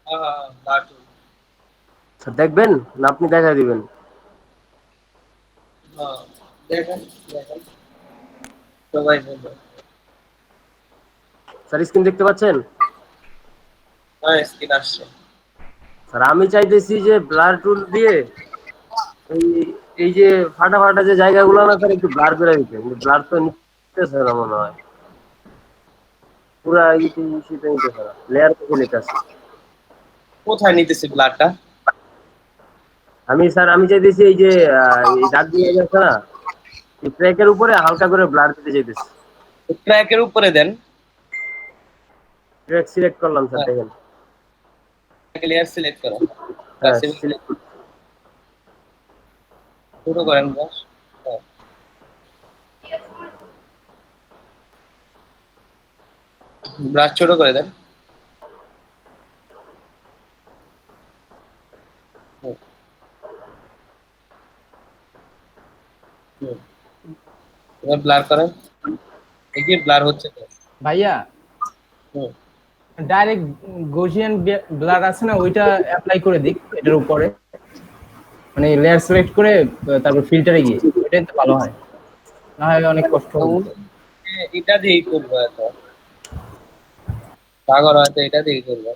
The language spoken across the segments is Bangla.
হ্যাঁ হ্যাঁ হ্যাঁ, দারুণ। স্যার দেখবেন না আপনি দেখা দিবেন? হ্যাঁ, দেখেন দেখেন, সবাই বলবে। স্যার স্ক্রিন দেখতে পাচ্ছেন? হ্যাঁ, স্ক্রিন আসছে। স্যার আমি চাইতেছি যে ব্লার টুল দিয়ে এই এই যে ফাটা ফাটা যে জায়গাগুলো না স্যার একটু ব্লার করে দিতে, কিন্তু ব্লার তো নিতেছে না মনে হয়, পুরা ইতে শীতে নিতেছে না, লেয়ার থেকে নিতেছে। কোথায় নিতেছি ব্লাডটা? আমি স্যার আমি চাইতেছি এই যে এই দাগগুলো যে আছে না, এই ট্র্যাকের উপরে হালকা করে ব্লার দিতে চাইতেছি। ট্র্যাকের উপরে দেন। ট্র্যাক সিলেক্ট করলাম স্যার, হ্যাঁ, দেখেন। লেয়ার সিলেক্ট করো। হ্যাঁ সিলেক্ট সিলেক্ট। শুরু করেন বস। হ্যাঁ, ব্রাশ ছোট করে দেন। হুম, হুম। এবার ব্লার করেন, দেখি ব্লার হচ্ছে তো। ভাইয়া, হুম। ডাইরেক্ট গৌসিয়ান ব্লার আছে না, ওইটা অ্যাপ্লাই করে দিক এটার উপরে, মানে লেয়ার সিলেক্ট করে তারপর ফিল্টারে গিয়ে, ওইটাই তো ভালো হয়, না হয় অনেক কষ্ট তো হবে তো। উনি এটা দিয়েই করবো, এত সাগর হয়তো এটা দিয়েই করবো।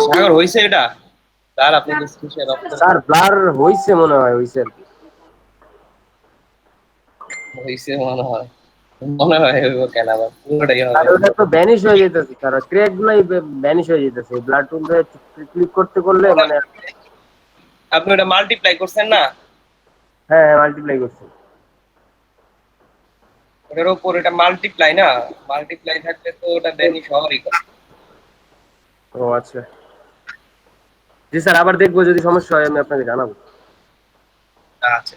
সাগর হয়েছে এটা? স্যার আপনি কি স্ক্রিন অফ করে স্যার দেন? ব্লার হইছে মনে হয়, হইছে আর কি। হয়েছে মনে হয়। মনে হয় হইব কেন, আবার পুরোটাই আর হবে। ওটা তো ভ্যানিশ হয়ে যেতেছে স্যার, ক্র্যাক গুলাই ভ্যানিশ হয়ে যেতেছে ব্লাড টুল ক্লিক করতে করলে ওটা মানে। আপনি ওটা মাল্টিপ্লাই করছেন না? হ্যাঁ মাল্টিপ্লাই করছে। ওটার উপর এটা মাল্টিপ্লাই না, মাল্টিপ্লাই থাকলে তো ওটা ভ্যানিশ হওয়ারই কথা। ও আচ্ছা। জি স্যার, আবার দেখবো, যদি সমস্যা হয় আমি আপনাকে জানাবো। আচ্ছা।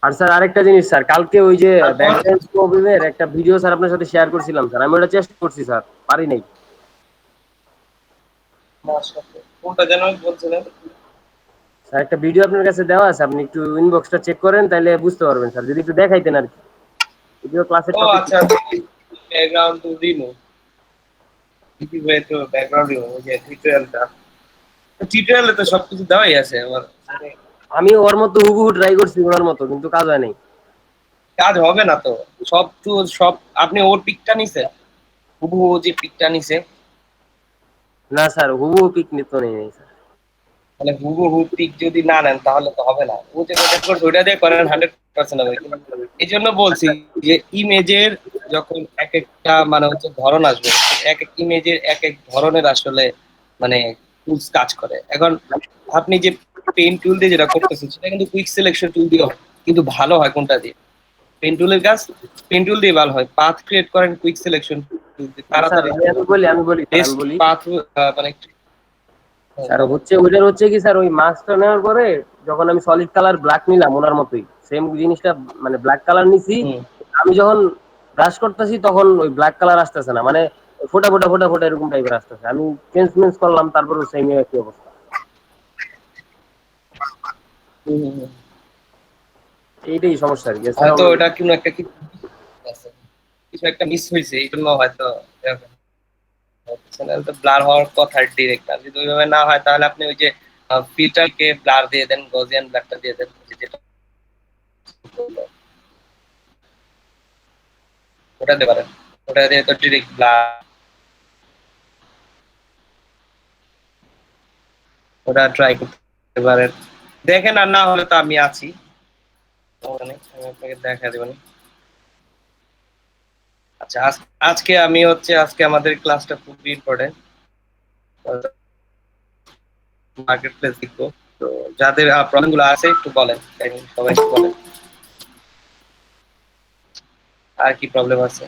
আর স্যার আরেকটা জিনিস স্যার, কালকে ওই যে তারপর ব্যাকগ্রাউন্ড প্রবলেমের একটা ভিডিও স্যার আপনার সাথে শেয়ার করছিলাম স্যার, আমি ওটা চেষ্টা করছি স্যার, পারি নাই। মাশরাফি, কোনটা যেন বলছিলেন? স্যার একটা ভিডিও আপনার কাছে দেওয়া আছে, আপনি একটু ইনবক্সটা চেক করেন তাহলে বুঝতে পারবেন স্যার, যদি একটু দেখাইতেন আর কি, ভিডিও ক্লাসের ও টপিক। আচ্ছা, ব্যাকগ্রাউন্ড টু রিমুভ, কিভাবে তো ব্যাকগ্রাউন্ড রিমুভ, ওই যে টিউটোরিয়ালটা, টিউটোরিয়ালে তো সবকিছু দেওয়াই আছে আমার। মানে আমি ওর মতো হুবহু ট্রাই করছি ওনার মতো, কিন্তু কাজ হয় নাই। কাজ হবে না তো, সব তো সব, আপনি ওর পিকটা নিছেন, হুবহু ও যে পিকটা নিছে, না স্যার হুবহু পিক নিতে নেই নাই স্যার। মানে হুবহু পিক যদি না নেন তাহলে তো হবে না। ও যে যেটা করছে ওইটা দিয়ে করেন 100% হবে, কিন্তু এই জন্য বলছি যে ইমেজের যখন এক একটা মানে হচ্ছে ধরন আসবে, এক এক ইমেজের এক এক ধরনের আসলে মানে টুলস কাজ করে। এখন আপনি যে পেন টুল দিয়ে যেটা করতেছেন সেটা কিন্তু কুইক সিলেকশন টুল দিয়ে হয়, কিন্তু ভালো হয় কোনটা দিয়ে? পেন টুলের কাজ পেন টুল দিয়ে ভালো হয়। পাথ ক্রিয়েট করেন কুইক সিলেকশন টুল দিয়ে, স্যার তাড়াতাড়ি আমি হবে। আমি বলি আমি বলি স্যার আমি বেস্ট বলি পাথ মানে স্যার, বলেন। হচ্ছে ওইটার হচ্ছে কি স্যার, ওই মাস্কটা নেওয়ার পরে যখন আমি সলিড কালার ব্ল্যাক নিলাম ওনার মতোই সেম জিনিসটা, মানে ব্ল্যাক কালার নিছি, হুম আমি যখন ব্রাশ করতেছি তখন ওই ব্ল্যাক কালার আসতেছে না, মানে ফোটা ফোটা ফোটা ফোটা এরকম টাইপের আসতেছে, আমি চেঞ্জ মেঞ্জ করলাম তারপর সেম একই অবস্থা। হুম হুম হুম। এইটাই সমস্যা আর কি, এছাড়া হয়তো ওটা কোনো একটা কিছু আছে, কিছু একটা মিস হয়েছে এই জন্য হয়তো এরকম হচ্ছে। নাহলে তো ব্লার হওয়ার কথা ডিরেক্ট। আর যদি ওইভাবে না হয় তাহলে আপনি ওই যে ফিল্টারকে ব্লার দিয়ে দেন, গজিয়ান ব্লারটা দিয়ে দেন, যেটা ওটা দিতে পারেন। ওটা দিয়ে তো ডিরেক্ট ব্লার, ওটা ট্রাই করতে পারেন। দেখেন, আর না হলে তো আমি আছি, সমস্যা নেই, আমি আপনাকে দেখা দেবেন। আচ্ছা, আজকে আমি হচ্ছে আজকে আমাদের ক্লাসটা খুবই ইম্পর্টেন্ট, মার্কেট প্লেস দেখবো। তো যাদের প্রবলেম গুলো আছে একটু বলেন, সবাই একটু বলেন আর কি প্রবলেম আছে।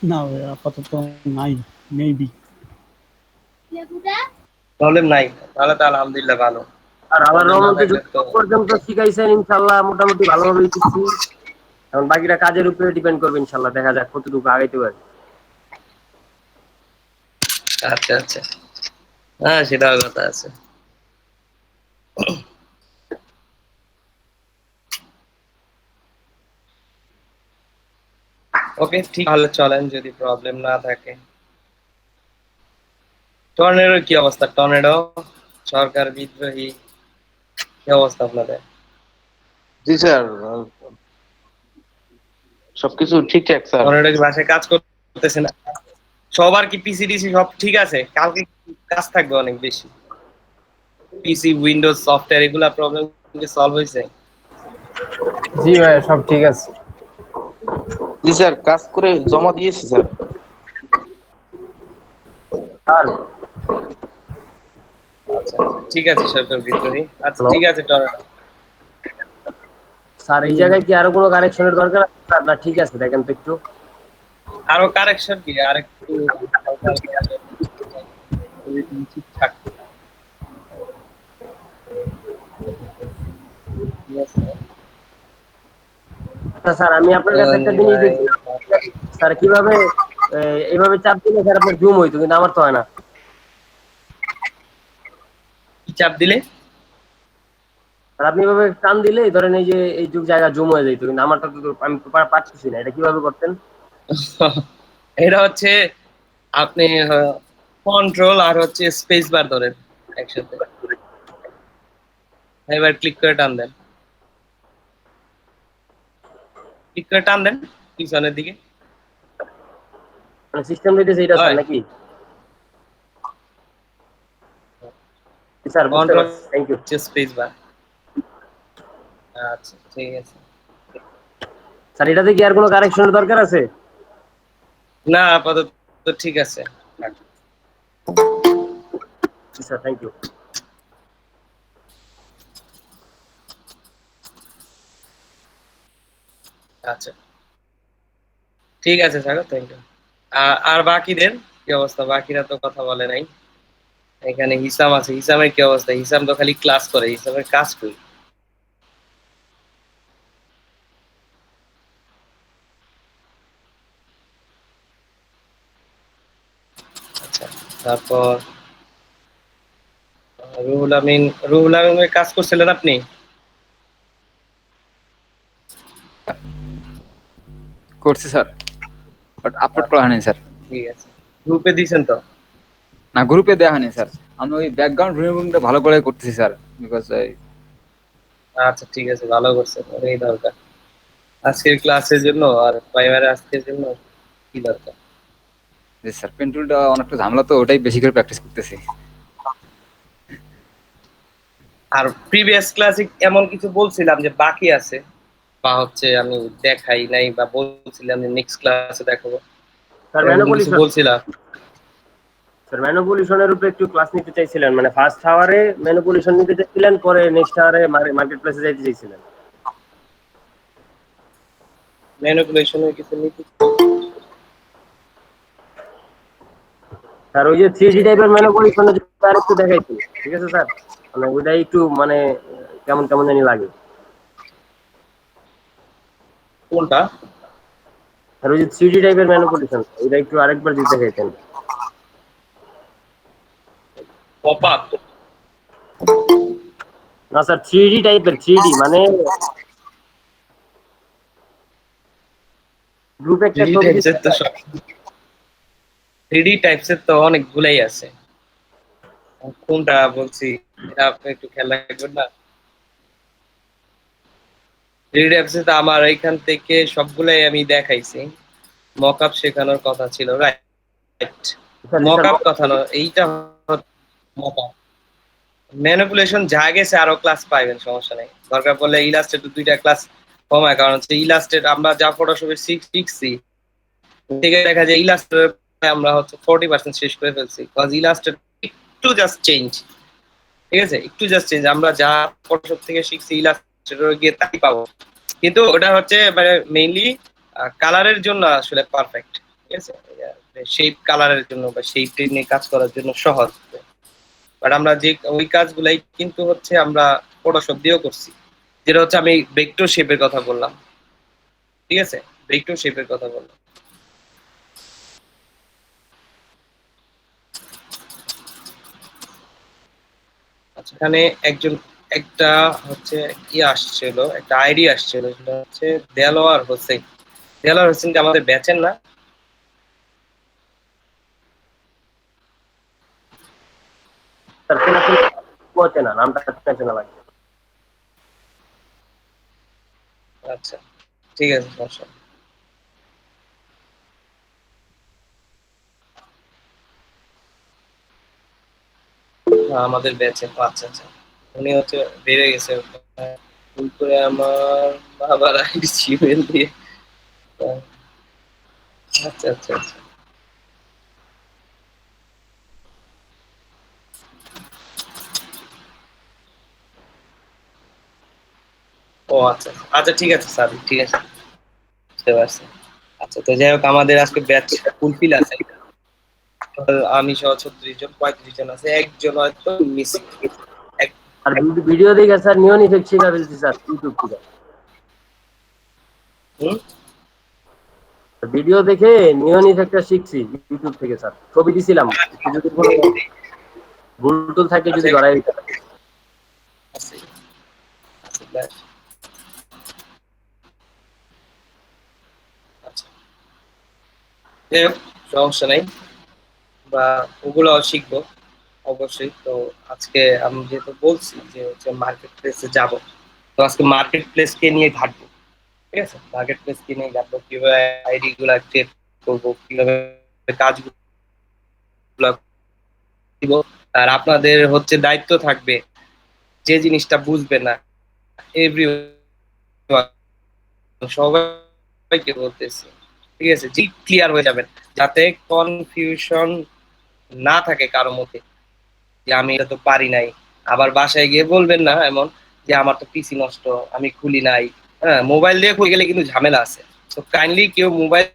না ভাই, আপাতত নাই, মেবি। প্রবলেম নাই? তাহলে তো আলহামদুলিল্লাহ ভালো। আর আল্লাহর প্রবলেম না রহমতে থাকলে তো যতটুকু পর্যন্ত শিখাইছেন ইনশাল্লাহ মোটামুটি ভালোভাবেই শিখছি, এখন বাকিটা কাজের উপরে ডিপেন্ড করবে, ইনশাল্লাহ দেখা যাক কতটুকু আগাইতে পারি। আচ্ছা আচ্ছা, হ্যাঁ সেটাও কথা আছে। ওকে, ঠিক, তাহলে চলেন যদি প্রবলেম না থাকে। টর্নেডোর কি অবস্থা? টর্নেডো, সরকার বিদ্রোহী, কি অবস্থা আপনাদের? জি স্যার, সবকিছু ঠিকঠাক স্যার। টর্নেডো কি বাসায় কাজ করতেছে না? সবার কি পিসি সব ঠিক আছে? কালকে কাজ থাকবে অনেক বেশি। পিসি, উইন্ডোজ, সফটওয়্যার এগুলা প্রবলেম কি সলভ হয়েছে? জি ভাই, সব ঠিক আছে। জি স্যার, কাজ করে জমা দিয়েছি স্যার। স্যার আচ্ছা, ঠিক আছে সরকার বিদ্রোহী। আচ্ছা হ্যালো ঠিক আছে টর্নেডো। স্যার, এই জায়গায় কি আরো কোনো কারেকশনের দরকার আছে স্যার? না ঠিক আছে, দেখেন তো একটু। আরো কারেকশন কি? আরেকটু হালকা হালকা ঠিকঠাক, ঠিক আছে। আচ্ছা স্যার, আমি আপনার কাছে একটা জিনিস দেখছিলাম স্যার, কিভাবে এইভাবে চাপ দিলে স্যার আপনার জুম হইতো, কিন্তু আমার তো হয় না। কি চাপ দিলে? আর আপনি এভাবে টান দিলেই ধরেন এই যে এইটুক জায়গা জুম হয়ে যাইতো, কিন্তু আমারটা তো আমি পারতেছি না। এটা কিভাবে করতেন? এটা হচ্ছে আপনি কন্ট্রোল আর হচ্ছে স্পেস বার ধরেন একসাথে, এবার ক্লিক করে টান দেন, ক্লিক করে টান দেন পিছনের দিকে। মানে সিস্টেম দিতেছে এটা স্যার হয় নাকি? স্যার বুঝতে কন্ট্রোল পারছি, থ্যাংক ইউ। হচ্ছে স্পেস বার। আচ্ছা ঠিক আছে। স্যার, এটাতে কি আর কোনো কারেকশনের দরকার আছে? না, আপাতত ঠিক আছে। Sir thank you. আচ্ছা ঠিক আছে স্যার, থ্যাংক ইউ। আর বাকিদের কি অবস্থা? বাকিরা তো কথা বলে নাই। এখানে হিসাম আছে, হিসামের কি অবস্থা? হিসাম তো খালি ক্লাস করে, হিসামের কাজ করি। আচ্ছা, তারপর রুহুল আমিন, রুহুল আমিনের কাজ করছিলেন আপনি? করছি স্যার, বাট আপলোড করা আচ্ছা হয়নি স্যার। ঠিক আছে, গ্রুপে দিছেন তো? না, গ্রুপে দেওয়া হয়নি স্যার। আমি ওই ব্যাকগ্রাউন্ড রিমুভিংটা ভালো করে করতেছি স্যার, বিকজ আচ্ছা ঠিক আছে, ভালো করছেন, ওটাই দরকার আজকের ক্লাসের জন্য আর প্রাইমারি আজকের জন্য। কি দরকার? স্যার পেন টুলটা অনেকটা ঝামেলা, তো ওটাই বেশি করে প্র্যাকটিস করতেছি। আর প্রিভিয়াস ক্লাসে এমন কিছু বলছিলাম যে বাকি আছে, বা হচ্ছে আমি দেখাই নাই, বা বলছিলাম যে নেক্সট ক্লাসে দেখাবো, স্যার এরকম কিছু ম্যানুপুলেশন, বলছিলাম? স্যার ম্যানুপুলেশনের উপরে একটু ক্লাস নিতে চাইছিলেন, মানে ফার্স্ট আওয়ারে ম্যানুপুলেশন নিতে চাইছিলেন, পরে নেক্সট আওয়ারে মার্কেট প্লেসে যাইতে চাইছিলেন। ম্যানিপুলেশনের কিছু নীতি? স্যার ওই যে 3D টাইপের ম্যানুপুলেশন আর একটু দেখাইছি, ঠিক আছে স্যার? মানে ওইটাই একটু মানে কেমন কেমন জানি লাগে। কোনটা? স্যার ওই যে 3D টাইপের ম্যানুপুলেশন, ওইটা একটু আরেকবার যদি দেখাইতেন। Pop up? না স্যার, 3D টাইপের, 3D মানে গ্রুপ একটা থ্রিডি ছবি টাইপসের তো দিচ্ছে। সব, থ্রিডি টাইপসের তো অনেকগুলাই আছে। কোনটা বলছি এটা আপনি একটু খেয়াল রাখবেন না? থ্রিডি টাইপসের তো আমার এইখান থেকে সবগুলাই আমি দেখাইছি। মকআপ শেখানোর কথা ছিল, রাইট? স্যার জি স্যার, মকআপ কথা নয়, এইটা মকআপ। ম্যানিপুলেশন যা গেছে আরো ক্লাস পাইবেন, সমস্যা নেই। দরকার পড়লে ইলাস্ট্রেটর 2টা ক্লাস কমায়, কারণ হচ্ছে ইলাস্ট্রেট আমরা যা ফটোশপে শিখছি থেকে দেখা যায় ইলাস্ট্রেটর আমরা হচ্ছে 40% শেষ করে ফেলছি, কজ ইলাস্ট্রেট একটু জাস্ট চেঞ্জ, ঠিক আছে? একটু জাস্ট চেঞ্জ, আমরা যা ফটোশপ থেকে শিখছি ইলাস্ট্রেটর গিয়ে তাই পাবো, কিন্তু ওটা হচ্ছে মানে মেইনলি কালারের জন্য আসলে পারফেক্ট, ঠিক আছে? শেপ কালারের জন্য বা শেপ নিয়ে কাজ করার জন্য সহজ। বাট আমরা যে ওই কাজগুলাই কিন্তু হচ্ছে আমরা ফটোশপ দিয়েও করছি, যেটা হচ্ছে আমি ভেক্টর শেপের কথা বললাম, ঠিক আছে? ভেক্টর শেপের কথা বললাম। আচ্ছা, এখানে একজন একটা হচ্ছে কি আসছিল, একটা আইডি আসছিল, সেটা হচ্ছে দেলোয়ার হোসেন। দেলাওয়ার হোসেন কি আমাদের ব্যাচের না? স্যার চেনা না, নামটা চেনা লাগে। আচ্ছা ঠিক আছে, সমস্যা নেই। আমাদের ব্যাচে, আচ্ছা আচ্ছা, উনি হচ্ছে বেড়ে গেছে। ভুল করে আমার বাবার আইডি জিমেল দিয়ে। আচ্ছা আচ্ছা আচ্ছা। ও আচ্ছা আচ্ছা, ঠিক আছে স্যার, ঠিক আছে, বুঝতে পারছি। আচ্ছা, তো যাই হোক, আমাদের আজকে ব্যাচ ফুলফিল আছে। আমি সহ 36 জন, 35 জন আছে, একজন হয়তো মিসিং। আর ভিডিও দেখে স্যার নিয়ন ইফেক্ট শিখা ফেলছি স্যার ইউটিউব থেকে। ভিডিও দেখে নিয়ন ইফেক্টটা শিখছি ইউটিউব থেকে স্যার, ছবি দিছিলাম, একটু যদি কোনো ভুল টুল থাকে যদি আচ্ছা, ধরাই দিতে পারেন। আছে, আছে, ব্যাস। আচ্ছা, যাই হোক, সমস্যা নাই, বা ওগুলো শিখবো অবশ্যই। তো আজকে আমি যেহেতু বলছি যে হচ্ছে মার্কেট প্লেসে যাব, তো আজকে মার্কেট প্লেসকে নিয়ে ঘাটবো। ঠিক আছে, মার্কেট প্লেসকে নিয়ে ঘাটবো, কিভাবে আইডি গুলা ক্রিয়েট করবো, কিভাবে কাজগুলো দিব। আর আপনাদের হচ্ছে দায়িত্ব থাকবে, যে জিনিসটা বুঝবে না, এভরি সবাইকে বলতেছি, ঠিক আছে, জি ক্লিয়ার হয়ে যাবেন, যাতে কনফিউশন না থাকে কারো মধ্যে, যে আমি এটা তো পারি নাই। আবার বাসায় গিয়ে বলবেন না এমন যে আমার তো পিসি নষ্ট, আমি খুলি নাই। হ্যাঁ, মোবাইল দিয়ে খুলে গেলে কিন্তু ঝামেলা আছে। তো কাইন্ডলি কেউ মোবাইল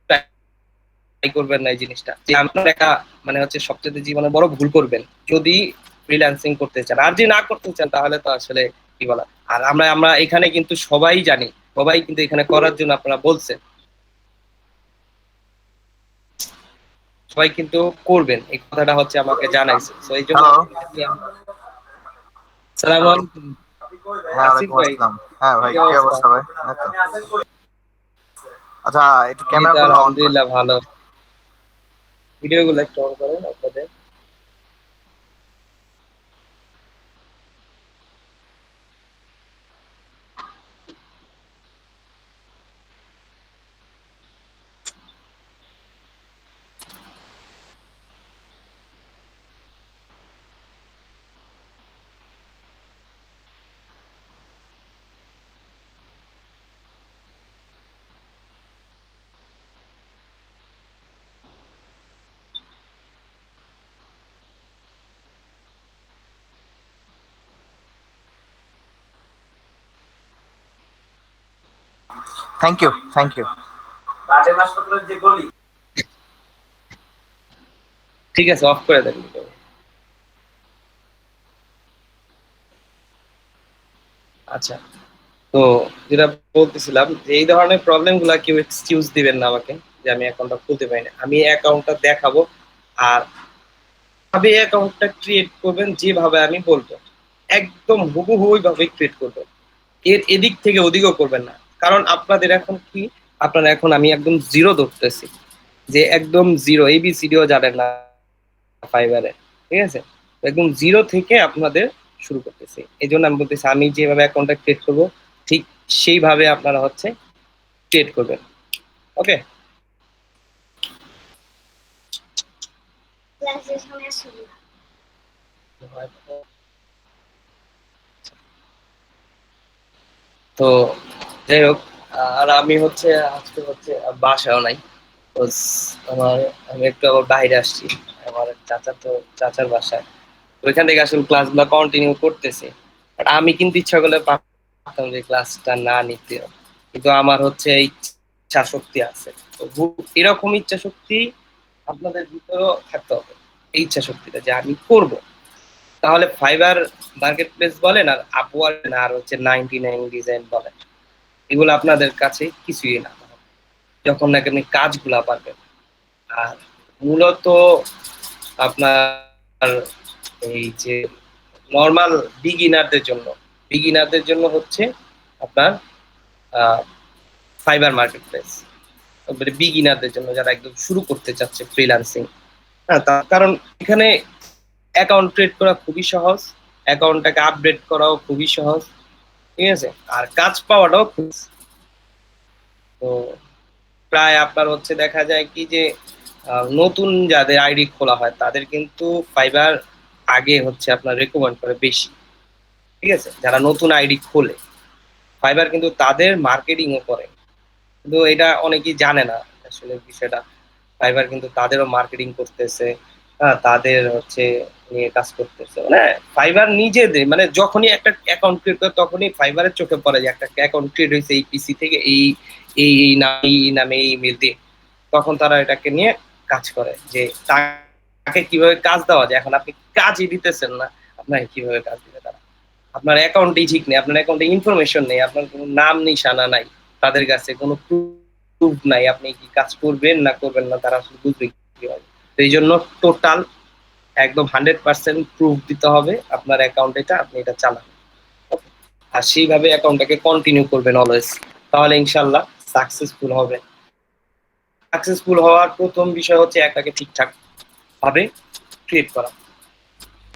ট্রাই করবেন না এই জিনিসটা, যে আপনার একা মানে হচ্ছে সবচেয়ে জীবনে বড় ভুল করবেন যদি ফ্রিল্যান্সিং করতে চান। আর যদি না করতে চান তাহলে তো আসলে কি বলা। আর আমরা আমরা এখানে কিন্তু সবাই জানি, সবাই কিন্তু এখানে করার জন্য আপনারা বলছেন, সবাই কিন্তু করবেন, এই কথাটা হচ্ছে আমাকে জানাইছে। তো এই জন্য সালাম হ্যালো। আলাইকুম। হ্যাঁ, আসিফ ওয়ালাইকুম ভাই, আসসালাম। হ্যাঁ ভাই, কি কি অবস্থা? অবস্থা ভাই? এই তো। আচ্ছা, একটু এই তো ক্যামেরাগুলো অন করেন। আলহামদুলিল্লাহ ভালো। ভিডিও গুলো একটু অন করেন আপনাদের। Thank you, thank you. ঠিক আছে, অফ করে দেন video। আচ্ছা, তো যেটা বলতেছিলাম, যে এই ধরনের প্রবলেম গুলা কেউ এক্সকিউজ দিবেন না আমাকে, যে আমি অ্যাকাউন্টটা খুলতে পারি না। আমি অ্যাকাউন্টটা দেখাবো, আর আপনি অ্যাকাউন্টটা ক্রিয়েট করবেন যেভাবে আমি বলবো, একদম হুবহু ভাবে ক্রিয়েট করবেন। এর এদিক থেকে ওদিকও করবেন না। কারণ আপনাদের এখন কি, আপনারা এখন আমি একদম জিরো ধরতেছি, যে একদম জিরো, এবিসিডিও জানেন না ফাইবারে। ঠিক আছে, তো একদম জিরো থেকে আপনাদের শুরু করতেছি। এই জন্য আমি বলতেছি, আমি যেভাবে অ্যাকাউন্টটা ক্রিয়েট করব ঠিক সেইভাবে আপনারা হচ্ছে ক্রিয়েট করবেন। ওকে, তো যাই হোক, আর আমি হচ্ছে আজকে হচ্ছে বাসাও নাই। আমার, আমি একটু আবার বাইরে আসছি, আমার চাচার বাসায়। তো ওইখান থেকে আসলে ক্লাসগুলো কন্টিনিউ করতেছি। আর আমি কিন্তু ইচ্ছা করলে পারতাম যে ক্লাসটা না নিতে, কিন্তু আমার হচ্ছে ইচ্ছা শক্তি আছে। তো এরকম ইচ্ছা শক্তি আপনাদের ভিতরেও থাকতে হবে, এই ইচ্ছা শক্তিটা যে আমি করব। তাহলে ফাইবার মার্কেট প্লেস বলেন, আর আপওয়ার্ক আর হচ্ছে 99 ডিজাইন বলেন, এগুলো আপনাদের কাছে কিছুই না, যখন নাকি আপনি কাজগুলা পারবেন। আর মূলত আপনার এই যে নর্মাল বিগিনারদের জন্য বিগিনারদের জন্য হচ্ছে আপনার ফাইবার মার্কেট প্লেস, বিগিনারদের জন্য যারা একদম শুরু করতে চাচ্ছে ফ্রিল্যান্সিং। হ্যাঁ, তার কারণ এখানে অ্যাকাউন্ট ক্রিয়েট করা খুবই সহজ, অ্যাকাউন্টটাকে আপডেট করাও খুবই সহজ, ঠিক আছে, আর কাজ পাওয়াটাও খুব। তো প্রায় আপনার হচ্ছে দেখা যায় কি যে নতুন যাদের আইডি খোলা হয় তাদের কিন্তু ফাইবার আগে হচ্ছে আপনার রেকমেন্ড করে বেশি, ঠিক আছে, যারা নতুন আইডি খোলে ফাইবার কিন্তু তাদের মার্কেটিংও করে, কিন্তু এটা অনেকেই জানে না আসলে বিষয়টা। ফাইবার কিন্তু তাদেরও মার্কেটিং করতেছে, হ্যাঁ, তাদের হচ্ছে নিয়ে কাজ করতেছে, মানে ফাইবার নিজেদের মানে যখনই একটা অ্যাকাউন্ট ক্রিয়েট করে তখনই ফাইবারের চোখে পড়ে যে একটা অ্যাকাউন্ট ক্রিয়েট হয়েছে এই পিসি থেকে এই এই এই নামে এই নামে এই ইমেল দিয়ে, তখন তারা এটাকে নিয়ে কাজ করে যে তাকে কিভাবে কাজ দেওয়া যায়। এখন আপনি কাজই দিতেছেন না, আপনাকে কিভাবে কাজ দিবে তারা? আপনার অ্যাকাউন্টেই ঠিক নেই, আপনার অ্যাকাউন্টে ইনফরমেশন নেই, আপনার কোনো নাম নিশানা নাই, তাদের কাছে কোনো প্রুফ নাই, আপনি কি কাজ করবেন না করবেন না তারা আসলে বুঝবে কিভাবে? তো এই জন্য টোটাল একদম 100% প্রুফ দিতে হবে আপনার অ্যাকাউন্ট এটা, আপনি এটা চালান। আর সেইভাবে অ্যাকাউন্টটাকে কন্টিনিউ করবেন অলওয়েজ, তাহলে ইনশাল্লাহ সাকসেসফুল হবে। সাকসেসফুল হওয়ার প্রথম বিষয় হচ্ছে একটাকে ঠিকঠাক ভাবে ক্রিয়েট করা,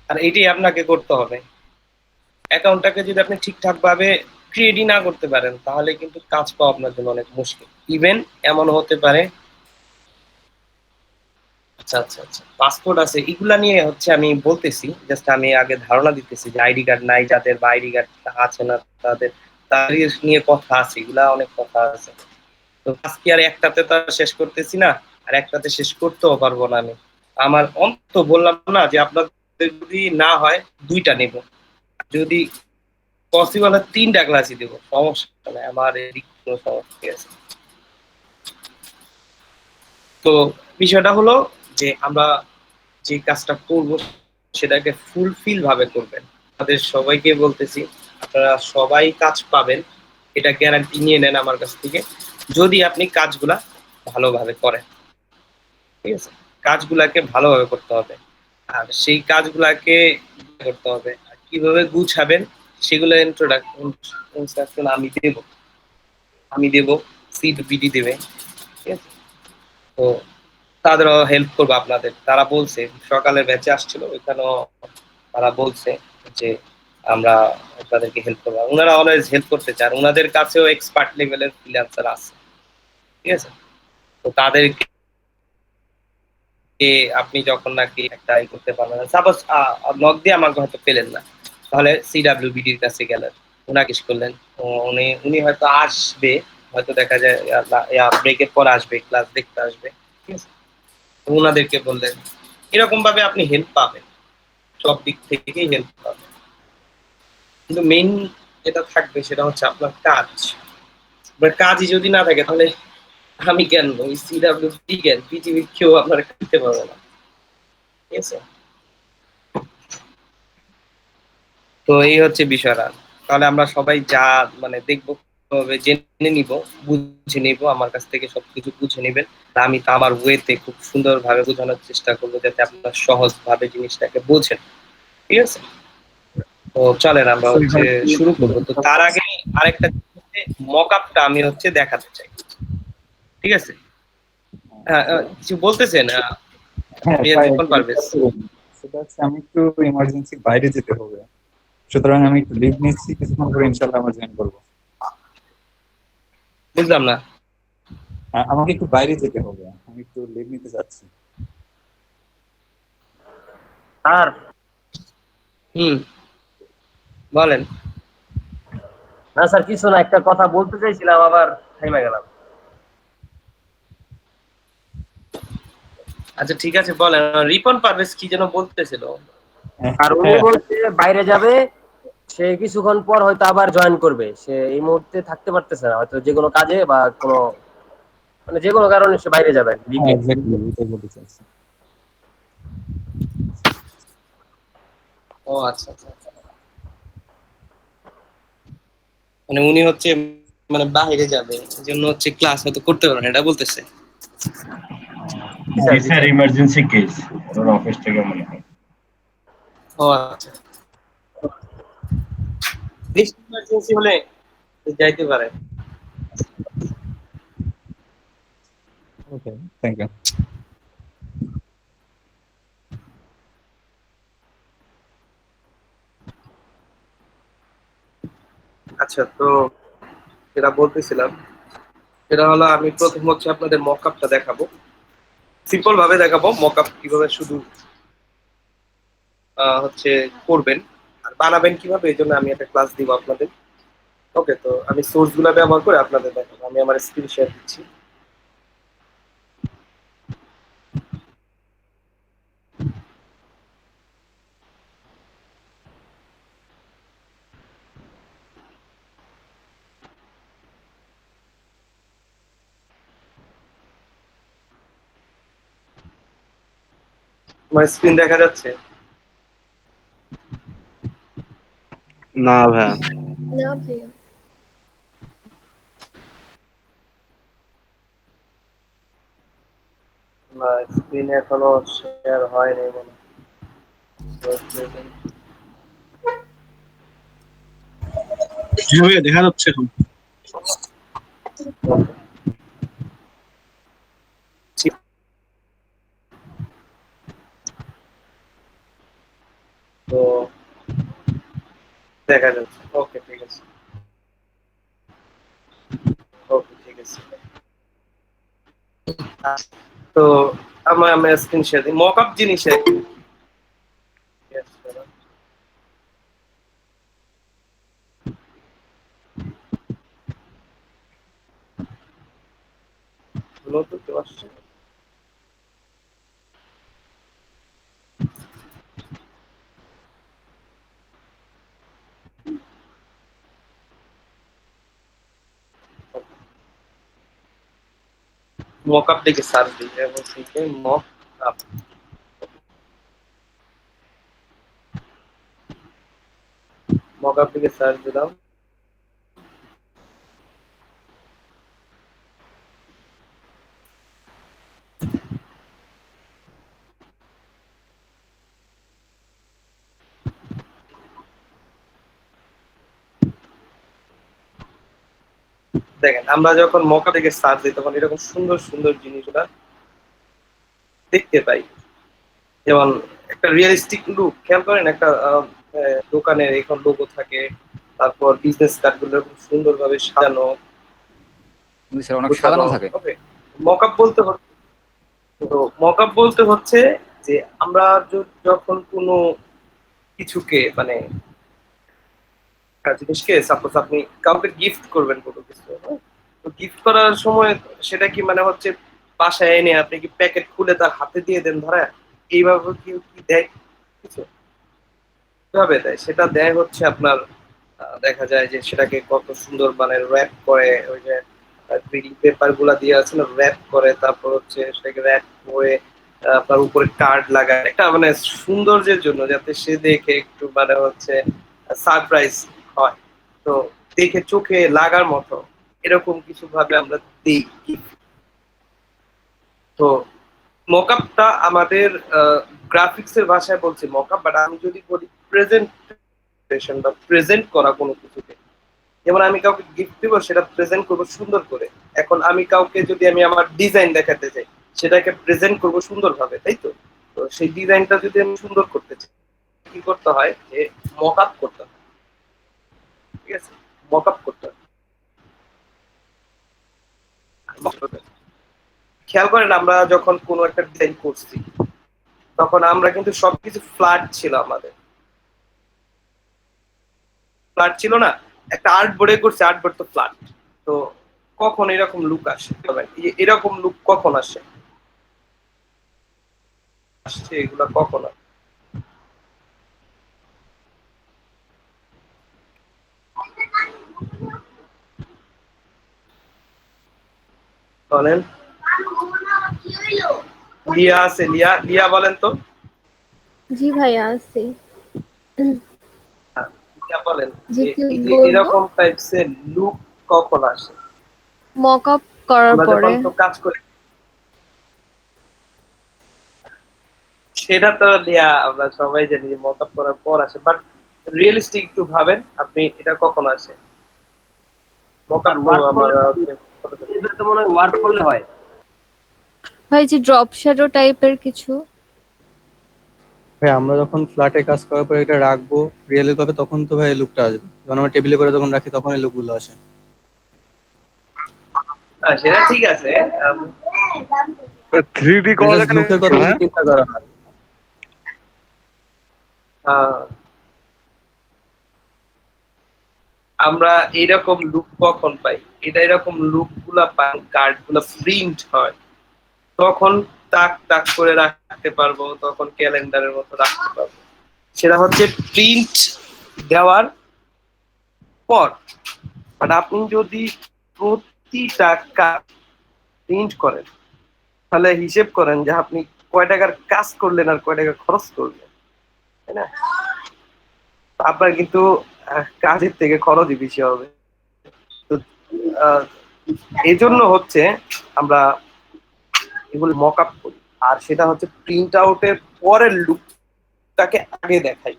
আর এটাই আপনাকে করতে হবে। অ্যাকাউন্টটাকে যদি আপনি ঠিকঠাক ভাবে ক্রিয়েটই না করতে পারেন তাহলে কিন্তু কাজ পাওয়া আপনার জন্য অনেক মুশকিল। ইভেন এমন হতে পারে, আচ্ছা আচ্ছা আচ্ছা, পাসপোর্ট আছে এগুলা নিয়ে হচ্ছে আমি বলতেছি, জাস্ট আমি আগে ধারণা দিতেছি যে আইডি কার্ড নাই যাদের বা আইডি কার্ড আছে না তাদের, তাদের নিয়ে কথা আছে, এগুলা অনেক কথা আছে। তো আজকে আর একটাতে তো আর শেষ করতেছি না, আর একটাতে শেষ করতেও পারবো না আমি। আমার অন্ত বললাম না যে আপনাদের যদি না হয় দুইটা নেব, যদি পসিবল হয় তিনটা ক্লাসই দেবো, সমস্যা নাই, আমার এদিক কোনো সমস্যা আছে। তো বিষয়টা হলো যে আমরা যে কাজটা করব সেটাকে ফুলফিল ভাবে করবেন। তাদের সবাইকে বলতেছি আপনারা সবাই কাজ পাবেন, এটা গ্যারান্টি নিয়ে নেন আমার কাছ থেকে, যদি আপনি কাজগুলা ভালোভাবে করেন, ঠিক আছে। কাজগুলাকে ভালোভাবে করতে হবে, আর সেই কাজগুলাকে করতে হবে, আর কিভাবে গুছাবেন সেগুলো ইনস্ট্রাকশন আমি দেব, সিডিপিডি দেবে, ঠিক আছে। তো তাদেরও হেল্প করবো আপনাদের, তারা বলছে সকালের ব্যাচে আসছিল ওইখানেও তারা বলছে যে আমরা আপনাদেরকে হেল্প করবো, ওনারা অলওয়েজ হেল্প করতে চান, ওনাদের কাছেও এক্সপার্ট লেভেলের ফ্রিল্যান্সার আছে, ঠিক আছে। তো তাদেরকে আপনি যখন নাকি একটা করতে পারবেন, সাপোজ নক দিয়ে আমাকে হয়তো পেলেন না, তাহলে সিডাব্লিউবিডির কাছে গেলেন, ওনাকে জিজ্ঞেস করলেন, উনি উনি হয়তো আসবে, হয়তো দেখা যায় ব্রেকের পর আসবে, ক্লাস দেখতে আসবে, ঠিক আছে। ওনাদেরকে বললেন, এরকম ভাবে আপনি হেল্প পাবেন, সব দিক থেকেই হেল্প পাবেন। কিন্তু মেইন যেটা থাকবে সেটা হচ্ছে আপনার কাজ। আপনার কাজই যদি না থাকে তাহলে আমি কেন, ওই সিডাব্লিউপি কেন, পৃথিবীর কেউ আপনার করতে পারবে না, ঠিক আছে। তো এই হচ্ছে বিষয়টা। তাহলে আমরা সবাই যা মানে দেখবো, জেনে নিব, বুঝে নিব, আমার কাছ থেকে সবকিছু বুঝে নিবেন, আমি তো আমার ওয়েতে খুব সুন্দরভাবে বোঝানোর চেষ্টা করবো যাতে আপনারা সহজ ভাবে জিনিসটাকে বোঝেন, ঠিক আছে। তো চলেন আমরা হচ্ছে শুরু করবো। তো তার আগে আরেকটা মক আপটা আমি হচ্ছে দেখাতে চাই, ঠিক আছে। কিছু বলতেছেন হ্যাঁ মিয়া ভাই, রিপন পারভেজ? সেটা হচ্ছে আমি একটু ইমার্জেন্সি বাইরে যেতে হবে, সুতরাং আমি একটু লিভ নিচ্ছি, কিছুক্ষণ পরে ইনশাল্লাহ আমার জয়েন করবো। বুঝলাম না। আমাকে একটু বাইরে যেতে হবে, আমি একটু লিভ নিতে চাচ্ছি। আর হুম, বলেন। না স্যার, কিছু না, একটা কথা বলতে চাইছিলাম আবার থেমে গেলাম। আচ্ছা ঠিক আছে বলেন, রিপন পারভেজ কি যেন বলতেছিল। আর উনি বলছে বাইরে যাবে, সে কিছুক্ষণ পর হয়তো আবার জয়েন করবে, সে এই মুহূর্তে থাকতে পারতেছে না, হয়তো যে কোনো কাজে বা কোনো মানে যে কোনো কারণে সে বাইরে যাবে হ্যাঁ, exactly, এটাই বলতে চাচ্ছি। ও আচ্ছা আচ্ছা আচ্ছা। মানে উনি হচ্ছে মানে বাইরে যাবে, এই জন্য হচ্ছে ক্লাস হয়তো করতে পারবেন, এটা বলতেছে। জি স্যার, ইমার্জেন্সি কেস ওর অফিস থেকে মনে হয়। ও আচ্ছা, বেশি ইমার্জেন্সি হলে যাইতে পারে। ওকে, থ্যাংক ইউ। আচ্ছা, তো যেটা বলতেছিলাম সেটা হলো, আমি প্রথম হচ্ছে আপনাদের মকআপটা দেখাবো, সিম্পল ভাবে দেখাবো মকআপ কিভাবে শুধু হচ্ছে করবেন আর বানাবেন কিভাবে, এই জন্য আমি একটা ক্লাস দিব আপনাদের। ওকে, তো আমি সোর্স গুলা ব্যবহার করে আপনাদের দেখাবো। আমি আমার স্ক্রিন শেয়ার দিচ্ছি। আমার স্ক্রিন দেখা যাচ্ছে? না ভাইয়া। না ভাইয়া। না, স্ক্রিন এখনো শেয়ার হয়নি মনে ভাইয়া দেখা যাচ্ছে এখন। হয়। তো দেখা যাচ্ছে। ওকে, ঠিক আছে। ওকে, ঠিক আছে। তো আমার স্ক্রিন শেয়ার দিই। মকআপ জিনিস একই। নতুন কেউ আসছে? মকআপ দেখে সার্চ দিই এবং শিখে মকআপ। মকআপ থেকে সার্চ দিলাম। দেখেন, আমরা যখন মকআপ থেকে সার্চ দিই তখন এরকম সুন্দর সুন্দর জিনিসগুলা দেখতে পাই। যেমন একটা রিয়েলিস্টিক লুক, খেয়াল করেন একটা দোকানের এখন লোগো থাকে, তারপর বিজনেস কার্ড গুলো খুব সুন্দরভাবে সাজানো কিন্তু স্যার অনেক গোছানো। সাজানো থাকে। ওকে, মকআপ বলতে তো মকআপ বলতে হচ্ছে যে আমরা যখন কোনো কিছুকে মানে একটা জিনিসকে, সাপোজ আপনি কাউকে গিফট করবেন কোনো কিছু, হ্যাঁ? তো গিফট করার সময় সেটা কি মানে হচ্ছে বাসায় এনে আপনি কি প্যাকেট খুলে তার হাতে দিয়ে দেন ধরা, এইভাবে কি কি দেয় কিছু? কিভাবে দেয়? সেটা দেয় হচ্ছে আপনার দেখা যায় যে সেটাকে কত সুন্দর মানে র্যাপ করে, ওই যে গ্রিডিং পেপার গুলা দিয়ে আছে না, র্যাপ করে, তারপর হচ্ছে সেটাকে র্যাপ করে আপনার উপরে কার্ড লাগায় একটা মানে সৌন্দর্যের জন্য, যাতে সে দেখে একটু মানে হচ্ছে সারপ্রাইজ হয়। তো দেখে চোখে লাগার মতো এরকম কিছু ভাবে আমরা দিই। তো মকআপটা আমাদের গ্রাফিক্স এর ভাষায় বলছি মকআপ, বাট আমি যদি বলি প্রেজেন্টেশন বা প্রেজেন্ট করা কোনো কিছুকে, যেমন আমি কাউকে গিফট দিব, সেটা প্রেজেন্ট করবো সুন্দর করে। এখন আমি কাউকে যদি আমি আমার ডিজাইন দেখাতে চাই, সেটাকে প্রেজেন্ট করবো সুন্দর ভাবে, তাই তো? তো সেই ডিজাইনটা যদি আমি সুন্দর করতে চাই, কি করতে হয় যে মকআপ করতে হয়। ঠিক আছে, মকআপ করতে হয়। খেয়াল করেন, আমরা যখন কোনো একটা ডিজাইন করছি তখন আমরা কিন্তু সবকিছু ফ্ল্যাট ছিল, আমাদের ফ্ল্যাট ছিল না। একটা আর্ট বোর্ডে করছে, আর্ট বোর্ড তো ফ্ল্যাট। তো কখন এরকম লুক আসে, এরকম লুক কখন আসে, আসছে এগুলা কখন আসে? বলেন। লিয়া আছে, লিয়া লিয়া বলেন তো। জি ভাইয়া আছে। লিয়া বলেন জি যে কি এই যে বলবো? এরকম টাইপসের লুক কখন আসে? মক আপ করার আমরা পরে। যখন তো কাজ করি সেটা তো লিয়া আমরা সবাই জানি যে মকআপ করার পর আসে, বাট রিয়েলিস্টিক একটু ভাবেন আপনি, এটা কখন আসে? মকআপ ওয়ার্ক আমার করলে এটা তো মনে হয় ওয়ার্ক করলে হয়। ভাই যে ড্রপ শ্যাডো টাইপের কিছু। ভাই আমরা যখন ফ্ল্যাটে কাজ করার পরে এটা রাখবো রিয়েলের ভাবে, তখন তো ভাই লুকটা আসবে। যখন আমরা টেবিলে করে যখন রাখি তখন এই লুকগুলো আসে। সেটা ঠিক আছে। 3D করা যায় না লুকের কথা যদি হ্যাঁ? চিন্তা করা হয়, আহ, আমরা এরকম লুক কখন পাই? এটা এরকম লুক গুলা পাই কার্ড গুলা প্রিন্ট হয়, তখন তাক তাক করে রাখতে পারবো, তখন ক্যালেন্ডারের মতো রাখতে পারবো। সেটা হচ্ছে প্রিন্ট দেওয়ার পর। মানে আপনি যদি প্রতিটা কাজ প্রিন্ট করেন, তাহলে হিসেব করেন যে আপনি কয় টাকার কাজ করলেন আর কয় টাকা খরচ করলেন, তাই না? আপনার কিন্তু কাজের থেকে খরচই বেশি হবে। তো এই জন্য হচ্ছে আমরা এগুলো মক আপ করি, আর সেটা হচ্ছে প্রিন্ট আউটের পরের লুকটাকে আগে দেখাই।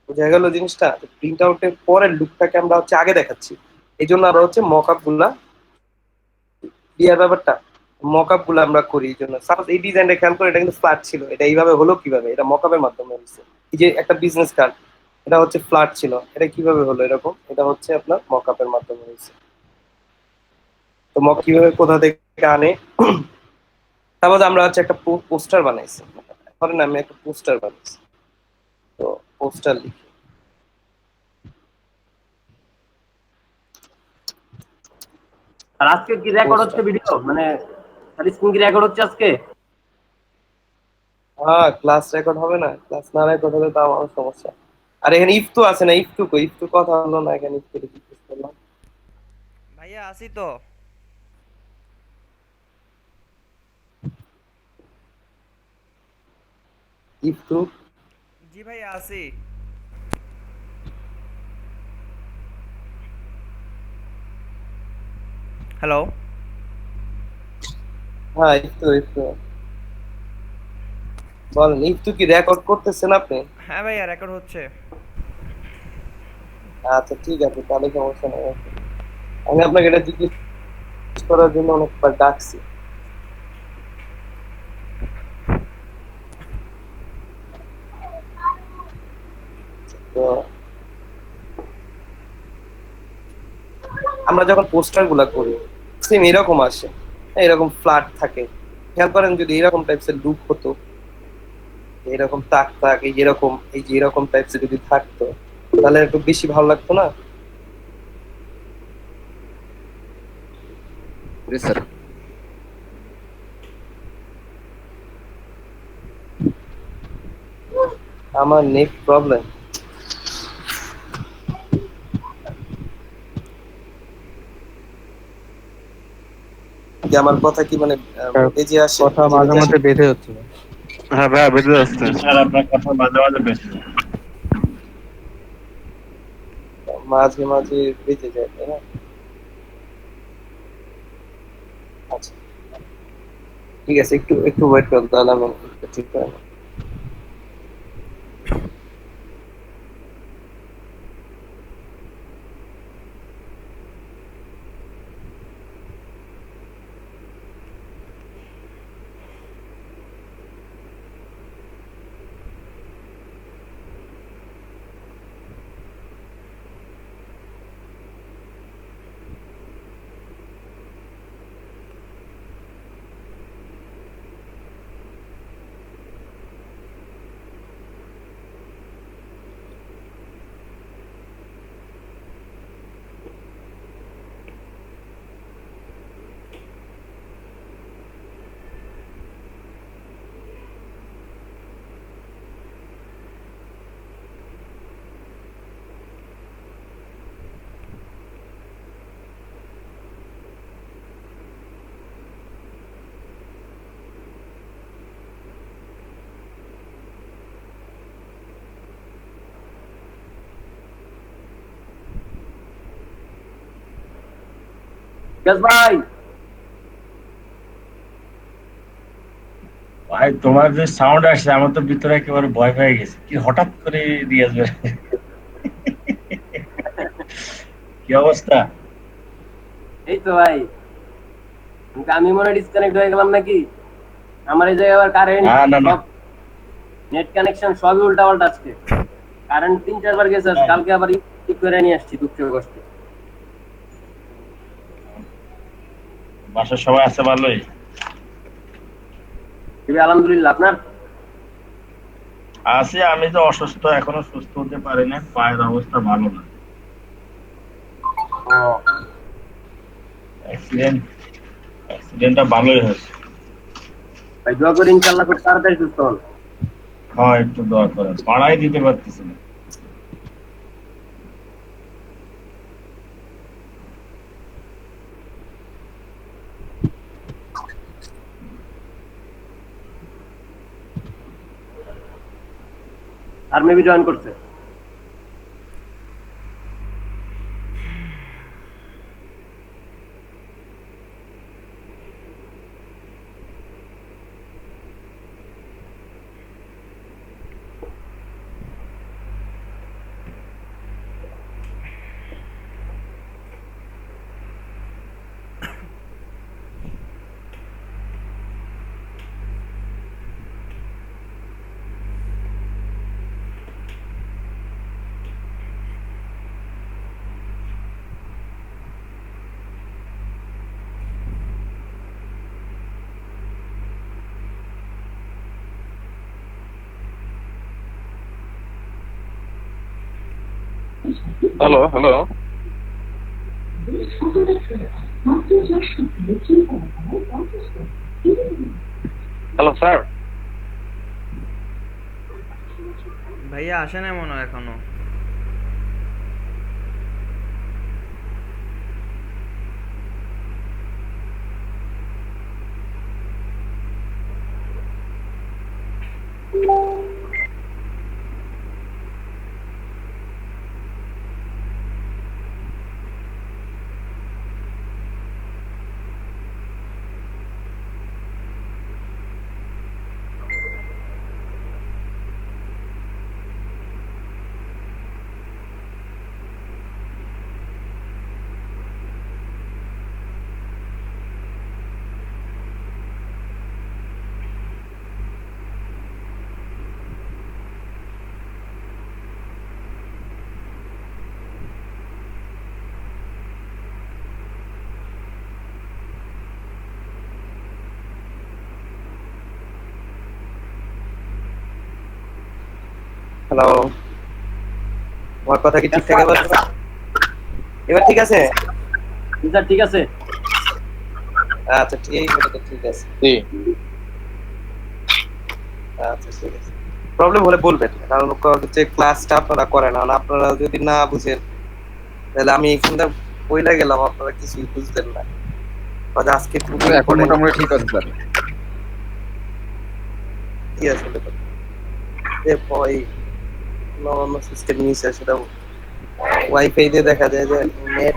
বোঝা গেল জিনিসটা? প্রিন্ট আউটের পরের লুকটাকে আমরা হচ্ছে আগে দেখাচ্ছি, এই জন্য আমরা হচ্ছে মক আপ গুলা দেওয়ার ব্যাপারটা, মক আপ গুলো আমরা করি। এই জন্য সাপোজ এই ডিজাইনটা খেয়াল করে, এটা কিন্তু ফ্ল্যাট ছিল, এটা এইভাবে হলো কিভাবে? এটা মক আপের মাধ্যমে হয়েছে। এই যে একটা বিজনেস কার্ড, এটা হচ্ছে ফ্ল্যাট ছিল, এটা কিভাবে হলো এরকম? এটা হচ্ছে আপনার মক আপের মাধ্যমে হয়েছে। তো মক কিভাবে কোথা থেকে আনে? তারপর আমরা হচ্ছে একটা পোস্টার বানাইছি, ধরেন আমি একটা পোস্টার বানাইছি, তো পোস্টার লিখি। আর আজকে কি রেকর্ড হচ্ছে ভিডিও, মানে স্ক্রিন কি রেকর্ড হচ্ছে আজকে? হ্যাঁ, ক্লাস রেকর্ড হবে না? ক্লাস না রেকর্ড হলে তো আমার সমস্যা। আর এখানে ইফতু আছে না? ইফতু কই? ইফতু কথা হলো না এখানে, ইফতু রিকোয়েস্ট করলাম। ভাইয়া আসি তো। ইফতু জি ভাইয়া আসি। হ্যালো। হ্যাঁ, ইফতু ইফতু বলেন, ইফতু কি রেকর্ড করতেছেন আপনি? হ্যাঁ ভাইয়া রেকর্ড হচ্ছে। আচ্ছা ঠিক আছে, তাহলে সমস্যা নেই। আমি আপনাকে এটা জিজ্ঞেস করার জন্য অনেকবার ডাকছি। তো আমরা যখন পোস্টার গুলা করি, সেম এরকম আসে, এরকম ফ্ল্যাট থাকে। খেয়াল করেন যদি এরকম টাইপসের লুক হতো, এরকম তাক তাক, এই যেরকম, এই যে এরকম টাইপসের যদি থাকতো, তাহলে একটু বেশি ভালো লাগতো না? স্যার আমার নেট প্রবলেম, যে আমার কথা কি মানে বেজে আসে? কথা মাঝে মধ্যে বেঁধে হচ্ছে। হ্যাঁ ভাইয়া বেঁচে যাচ্ছে। স্যার আপনার কথা মাঝে মাঝে বেঁচে যায়। মাঝে মাঝে বেজে যায়, তাই না? আচ্ছা ঠিক আছে, একটু একটু ওয়েট করুন, তাহলে আমি ঠিক করে নেব। ভাই ভাই তোমার যে সাউন্ড আসছে আমার তো ভিতরে একেবারে ভয় পেয়ে গেছে, কি হঠাৎ করে রিয়াজ বের কি অবস্থা? এই তো ভাই, আমি মনে ডিসকানেক্ট হয়ে গেলাম নাকি? আমার এই জায়গায় আবার কারেন্ট না না সব নেট কানেকশন সবই উল্টা পাল্টা আজকে। কারেন্ট 3-4 বার গেছে, কালকে আবার ঠিক করে নিয়ে আসছি দুঃখে কষ্টে। বাসার সবাই আছে ভালোই? আলহামদুলিল্লাহ, আপনার? আছি, আমি তো অসুস্থ, এখনো সুস্থ হতে পারি না, পায়ের অবস্থা ভালো না। অ্যাক্সিডেন্টটা ভালোই হয়েছে। ভাই দোয়া করি ইনশাআল্লাহ খুব তাড়াতাড়ি সুস্থ হন। হ্যাঁ, একটু দোয়া করেন, পাড়াই দিতে পারতেছি না। আর মেবি জয়েন করছে। Hello hello hello sir. ভাইয়া আসে না মনে হয় এখনো। হ্যালো, আমার কথা কি ঠিকঠাক এবার ঠিক আছে? স্যার ঠিক আছে। আচ্ছা ঠিক আছে, ঠিক আছে। জি আচ্ছা ঠিক আছে, প্রবলেম হলে বলবেন, কারণ হচ্ছে ক্লাসটা আপনারা করেন না, আপনারা যদি না বুঝেন তাহলে আমি এখানটা বইলা গেলাম, আপনারা কিছুই বুঝলেন না। আজকে এখন মোটামুটি ঠিক আছে স্যার। কি আছে ওই নর্মাল সিস্টেম নিচে সেটা ওয়াইফাই দিয়ে দেখা যায় যে নেট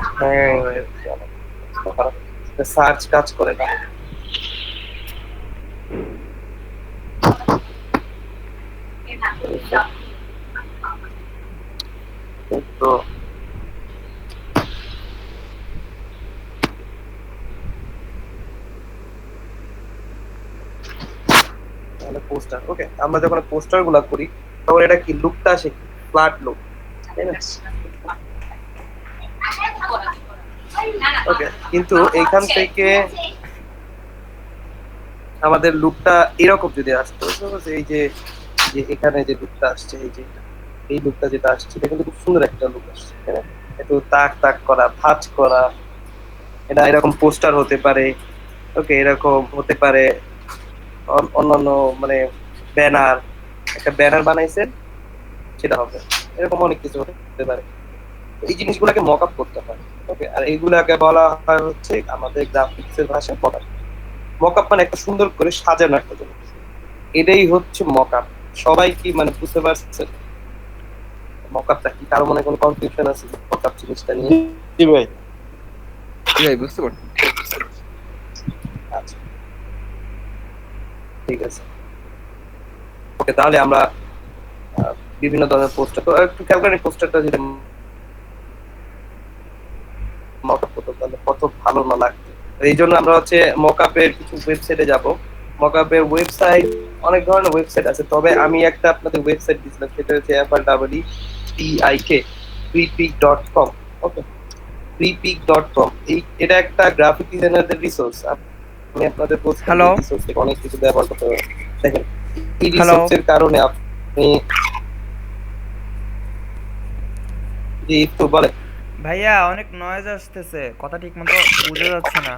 সার্চ কাজ করে না। তো পোস্টার, ওকে, আমরা যখন পোস্টার গুলা করি তখন এটা কি লুকটা আসে, ফ্ল্যাট লুক, তাই না? ওকে, কিন্তু এইখান থেকে আমাদের লুকটা এরকম যদি আসতো, এই যে এখানে যে লুকটা আসছে, এই লুকটা যেটা আসছে এটা কিন্তু খুব সুন্দর একটা লুক আসছে, তাই না? একটু তাক তাক করা, ভাঁজ করা, এটা এরকম পোস্টার হতে পারে, ওকে, এরকম হতে পারে অন্যান্য মানে ব্যানার, একটা ব্যানার বানাইছেন সেটা হবে, এরকম অনেক কিছু হতে পারে। এই জিনিসগুলোকে মক আপ করতে হয়, ওকে, আর এইগুলাকে বলা হয় হচ্ছে আমাদের গ্রাফিক্সের ভাষায় মক আপ। মক আপ মানে একটা সুন্দর করে সাজানো একটা জিনিস, এটাই হচ্ছে মক আপ। সবাই কি মানে বুঝতে পারছে মক আপটা কি? কারো মনে কোনো কনফিউশন আছে মক আপ জিনিসটা নিয়ে? জি ভাই। জি ভাই, বুঝতে পারছি। আচ্ছা ঠিক আছে, ওকে, তাহলে আমরা বিভিন্ন ধরনের পোস্টার, তো একটু খেয়াল করেন পোস্টারটা যেটা অত ভালো না লাগবে। এই জন্য আমরা হচ্ছে মকআপের কিছু ওয়েবসাইটে যাব। মকআপের ওয়েবসাইট, অনেক ধরনের ওয়েবসাইট আছে, তবে আমি একটা আপনাদের ওয়েবসাইট দিয়েছিলাম, সেটা হচ্ছে FREEPIK freepik.com। ওকে, freepik.com। এটা একটা গ্রাফিক ডিজাইনারদের রিসোর্স। আমি আপনাদের বলছি Hello? রিসোর্স থেকে অনেক কিছু ব্যবহার করতে পারবেন। দেখেন, এই Hello? রিসোর্সের কারণে আপনি জি একটু বলেন। ভাইয়া অনেক নয়েজ আসতেছে, কথা ঠিক মতো বোঝা যাচ্ছে না।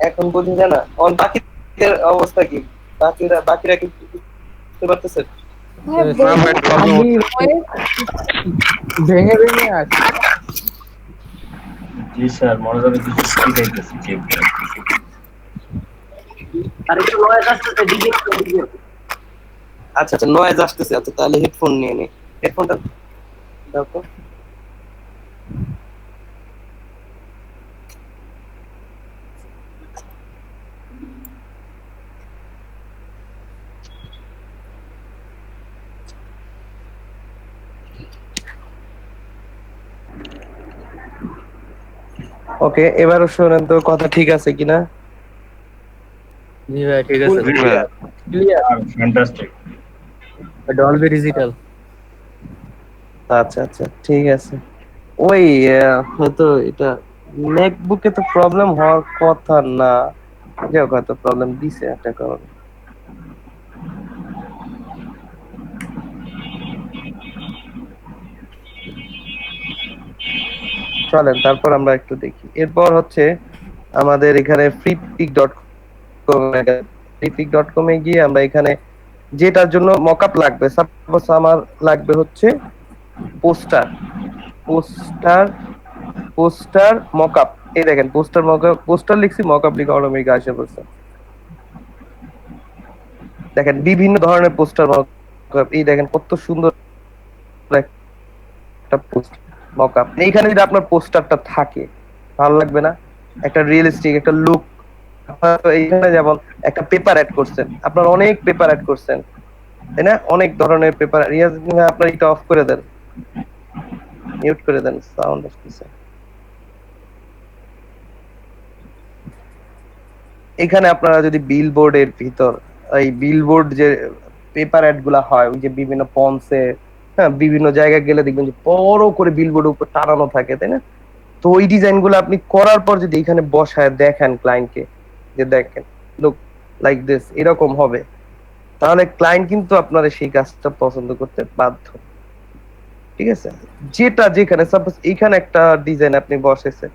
এখন বোঝা যায় না? বাকিদের অবস্থা কি? বাকিরা কি বুঝতে পারতেছেন? হ্যাঁ, ভেঙে ভেঙে আছে। জি স্যার, মনোযোগে কিছু শিখাইতেছি চেক আর একটু নয়েজ আসতেছে, ডিজে ডিজে। আচ্ছা আচ্ছা, নয়েজ আসতেছে। আচ্ছা, তাহলে হেডফোন নিয়ে নে। হেডফোনটা দাও তো। ওকে, এবারও শোনেন তো কথা ঠিক আছে কিনা? জি ভাই, ঠিক আছে। ক্লিয়ার। ফ্যান্টাস্টিক। Dolby digital. আচ্ছা আচ্ছা, ঠিক আছে। ওই হয়তো এটা ম্যাকবুকে তো প্রবলেম হওয়ার কথা না, যাই হোক হয়তো প্রবলেম দিছে একটা কারণে। চলেন তারপর আমরা একটু দেখি। এরপর হচ্ছে আমাদের এখানে freepik.com এ গিয়ে আমরা এখানে যেটার জন্য মকআপ লাগবে, সাপোজ আমার লাগবে হচ্ছে পোস্টার পোস্টার পোস্টার মকআপ। এই দেখেন, পোস্টার মকআপ, পোস্টার লিখছি, মকআপ লিখে অটোমেটিক আসে পড়ছে। দেখেন বিভিন্ন ধরনের পোস্টার মকআপ, এই দেখেন কত সুন্দর একটা পোস্ট মকআপ। এইখানে যদি আপনার পোস্টারটা থাকে ভালো লাগবে না? একটা রিয়েলিস্টিক একটা লুক। আপনারা তো এইখানে যেমন একটা পেপার অ্যাড করছেন, আপনার অনেক পেপার অ্যাড করছেন, তাই না? অনেক ধরনের পেপার। রিয়াজ আপনার এটা অফ করে দেন, মিউট করে দেন, সাউন্ড আসতেছে। এখানে আপনারা যদি বিলবোর্ডের ভিতর, এই বিলবোর্ড যে পেপার অ্যাড গুলা হয়, ওই যে বিভিন্ন পন্সে, হ্যাঁ, বিভিন্ন জায়গায় গেলে দেখবেন যে বড় করে বিলবোর্ডের উপর টানানো থাকে, তাই না? তো ওই ডিজাইন গুলো আপনি করার পর যদি এখানে বসায় দেখেন ক্লায়েন্টকে, যে দেখেন লুক লাইক দিস, এরকম হবে, তাহলে ক্লায়েন্ট কিন্তু আপনার সেই কাজটা পছন্দ করতে বাধ্য। ঠিক আছে? যেটা যেখানে সাপোজ এইখানে একটা ডিজাইন আপনি বসেছেন,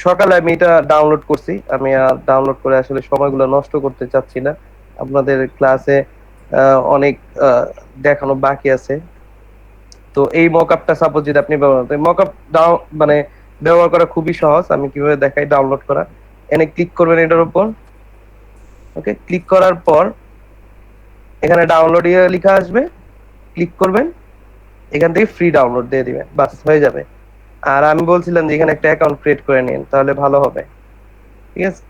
সকালে আমি এটা ডাউনলোড করছি, আমি আর ডাউনলোড করে আসলে সময়গুলো নষ্ট করতে চাচ্ছি না। আপনাদের ক্লাসে অনেক দেখানো বাকি আছে। তো এই মকআপটা সাপোজ যদি আপনি ব্যবহার করেন, মকআপ মানে ব্যবহার করা খুবই সহজ। আমি কিভাবে দেখাই, ডাউনলোড করা। এনে ক্লিক করবেন এটার উপর। ওকে, ক্লিক করার পর এখানে ডাউনলোড লেখা আসবে, ক্লিক করবেন, এখান থেকে ফ্রি ডাউনলোড দিয়ে দিবেন, বাস হয়ে যাবে। আর আমি বলছিলাম যে এখানে একটা অ্যাকাউন্ট ক্রিয়েট করে নিন, তাহলে ভালো হবে। ঠিক আছে,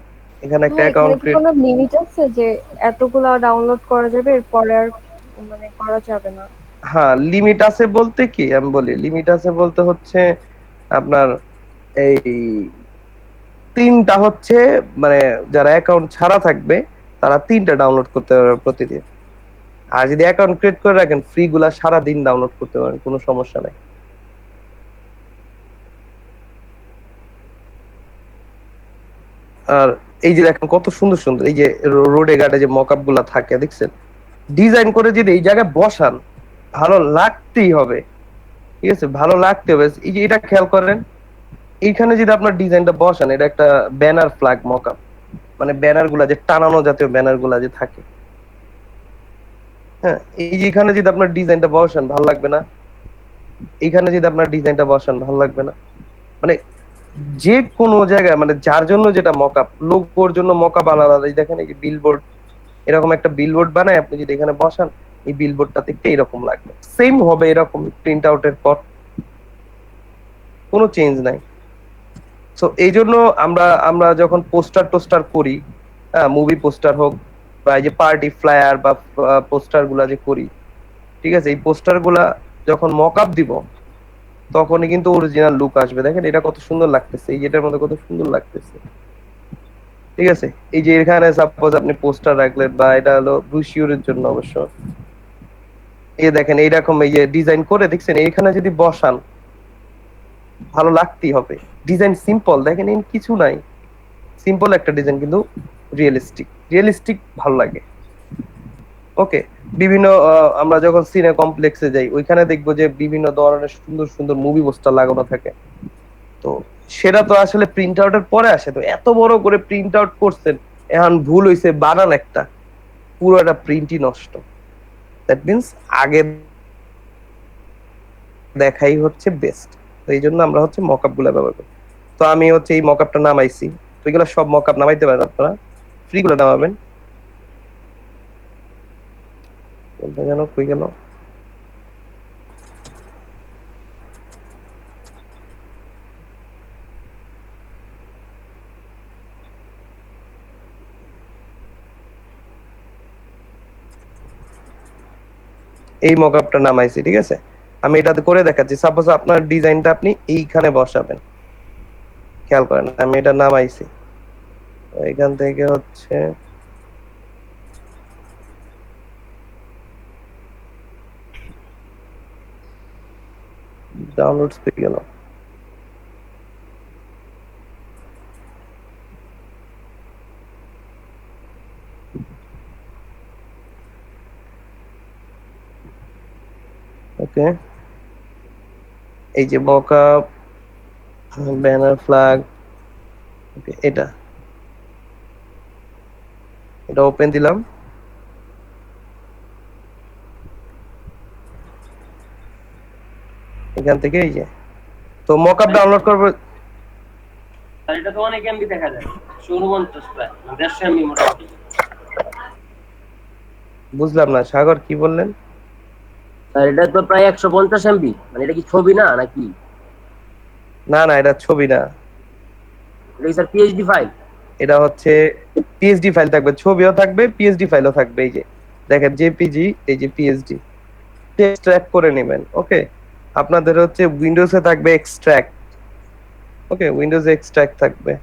এখানে একটা অ্যাকাউন্ট ক্রিয়েট। কোনো লিমিট আছে যে এতগুলো ডাউনলোড করা যাবে, এরপরে আর মানে করা যাবে না? হ্যাঁ, লিমিট আছে বলতে কি আমি বলি, লিমিট আছে বলতে হচ্ছে আপনার এই 3টা হচ্ছে, মানে যারা অ্যাকাউন্ট ছাড়া থাকবে তারা 3টা ডাউনলোড করতে পারবে প্রতিদিন। আর যদি অ্যাকাউন্ট ক্রিয়েট করে রাখেন, ফ্রি গুলা সারাদিন ডাউনলোড করতে পারেন, কোনো সমস্যা নাই। আর এই যে দেখেন কত সুন্দর সুন্দর এই যে রোডে ঘাটে যে মকআপ গুলা থাকে, দেখছেন? ডিজাইন করে যদি এই জায়গায় বসান, ভালো লাগতেই হবে। ঠিক আছে, ভালো লাগতে হবে। এই যে এটা খেয়াল করেন, এইখানে যদি আপনার ডিজাইনটা বসান, এটা একটা ব্যানার ফ্ল্যাগ মকআপ, মানে ব্যানার গুলা যে টানানো জাতীয় ব্যানার গুলা যে থাকে, হ্যাঁ, এই যে এখানে যদি আপনার ডিজাইনটা বসান ভালো লাগবে না? এইখানে যদি আপনার ডিজাইনটা বসান ভালো লাগবে না? মানে যে কোনো জায়গায়, মানে যার জন্য যেটা মকআপ, লোগোর জন্য মকআপ আলাদা। এই দেখেন এই যে বিলবোর্ড, এরকম একটা বিলবোর্ড বানায় আপনি যদি এখানে বসান, এই বিলবোর্ডটা দেখতে এরকম লাগবে, সেম হবে এরকম প্রিন্ট আউটের পর, কোনো চেঞ্জ নাই। সো এই জন্য আমরা যখন পোস্টার করি, মুভি পোস্টার হোক বা এই যে পার্টি ফ্লায়ার বা পোস্টার গুলা যে করি, ঠিক আছে, এই পোস্টার গুলা যখন মকআপ দিব, তখনই কিন্তু অরিজিনাল লুক আসবে। দেখেন এটা কত সুন্দর লাগতেছে, এই যেটার মধ্যে কত সুন্দর লাগতেছে। ঠিক আছে, এই যে এখানে সাপোজ আপনি পোস্টার রাখলেন, বা এটা হলো ব্রুশিওরের জন্য অবশ্য, এই দেখেন এইরকম এই যে ডিজাইন করে দেখছেন, এইখানে যদি বসান ভালো লাগতেই হবে। ডিজাইন সিম্পল, দেখেন এর কিছু নাই, সিম্পল একটা ডিজাইন কিন্তু রিয়েলিস্টিক, রিয়েলিস্টিক ভালো লাগে। ওকে, বিভিন্ন আমরা যখন সিনে কমপ্লেক্সে যাই ওইখানে দেখবো যে বিভিন্ন ধরনের সুন্দর সুন্দর মুভি পোস্টার লাগানো থাকে। তো সেটা তো আসলে প্রিন্ট আউটের পরে আসে, তো এত বড় করে প্রিন্ট আউট করছেন, এখন ভুল হইছে বানান একটা, পুরোটা প্রিন্টই নষ্ট। দ্যাট মিনস আগে দেখাই হচ্ছে বেস্ট। তো এই জন্য আমরা হচ্ছে মকআপ গুলা ব্যবহার করি। তো আমি হচ্ছে এই মকআপটা নামাইছি, তো এগুলো সব মকআপ নামাইতে পারেন আপনারা, ফ্রি গুলো নামাবেন। কোনটা যেন কই গেল, এই মকআপটা নামাইছি। ঠিক আছে, আমি এটাতে করে দেখাচ্ছি। সাপোজ আপনার ডিজাইনটা আপনি এইখানে বসাবেন, খেয়াল করেন আমি এটা নামাইছি, এখান থেকে হচ্ছে ডাউনলোডস পেয়ে গেল। ওকে, এই যে মকআপ, ব্যানার, ফ্ল্যাগ, ওকে, এটা এটা ওপেন দিলাম। এখান থেকে এই যে, তো মকআপ ডাউনলোড করবো। এটা তো অনেক এমবি দেখা যায়, 54 প্রায় 150 এমবি মোটামুটি। বুঝলাম না সাগর, কি বললেন? স্যার এটা তো প্রায় 150 এমবি, মানে এটা কি ছবি না নাকি? না না, এটা ছবি না, এটা কি স্যার পিএইচডি ফাইল? এটা হচ্ছে পিএইচডি ফাইল থাকবে, ছবিও থাকবে, পিএইচডি ফাইলও থাকবে। এই যে দেখেন জেপিজি, এই যে পিএইচডি, এক্সট্রাক্ট করে নেবেন। ওকে, আপনাদের হচ্ছে উইন্ডোজে থাকবে এক্সট্রাক্ট। ওকে, উইন্ডোজে এক্সট্রাক্ট থাকবে,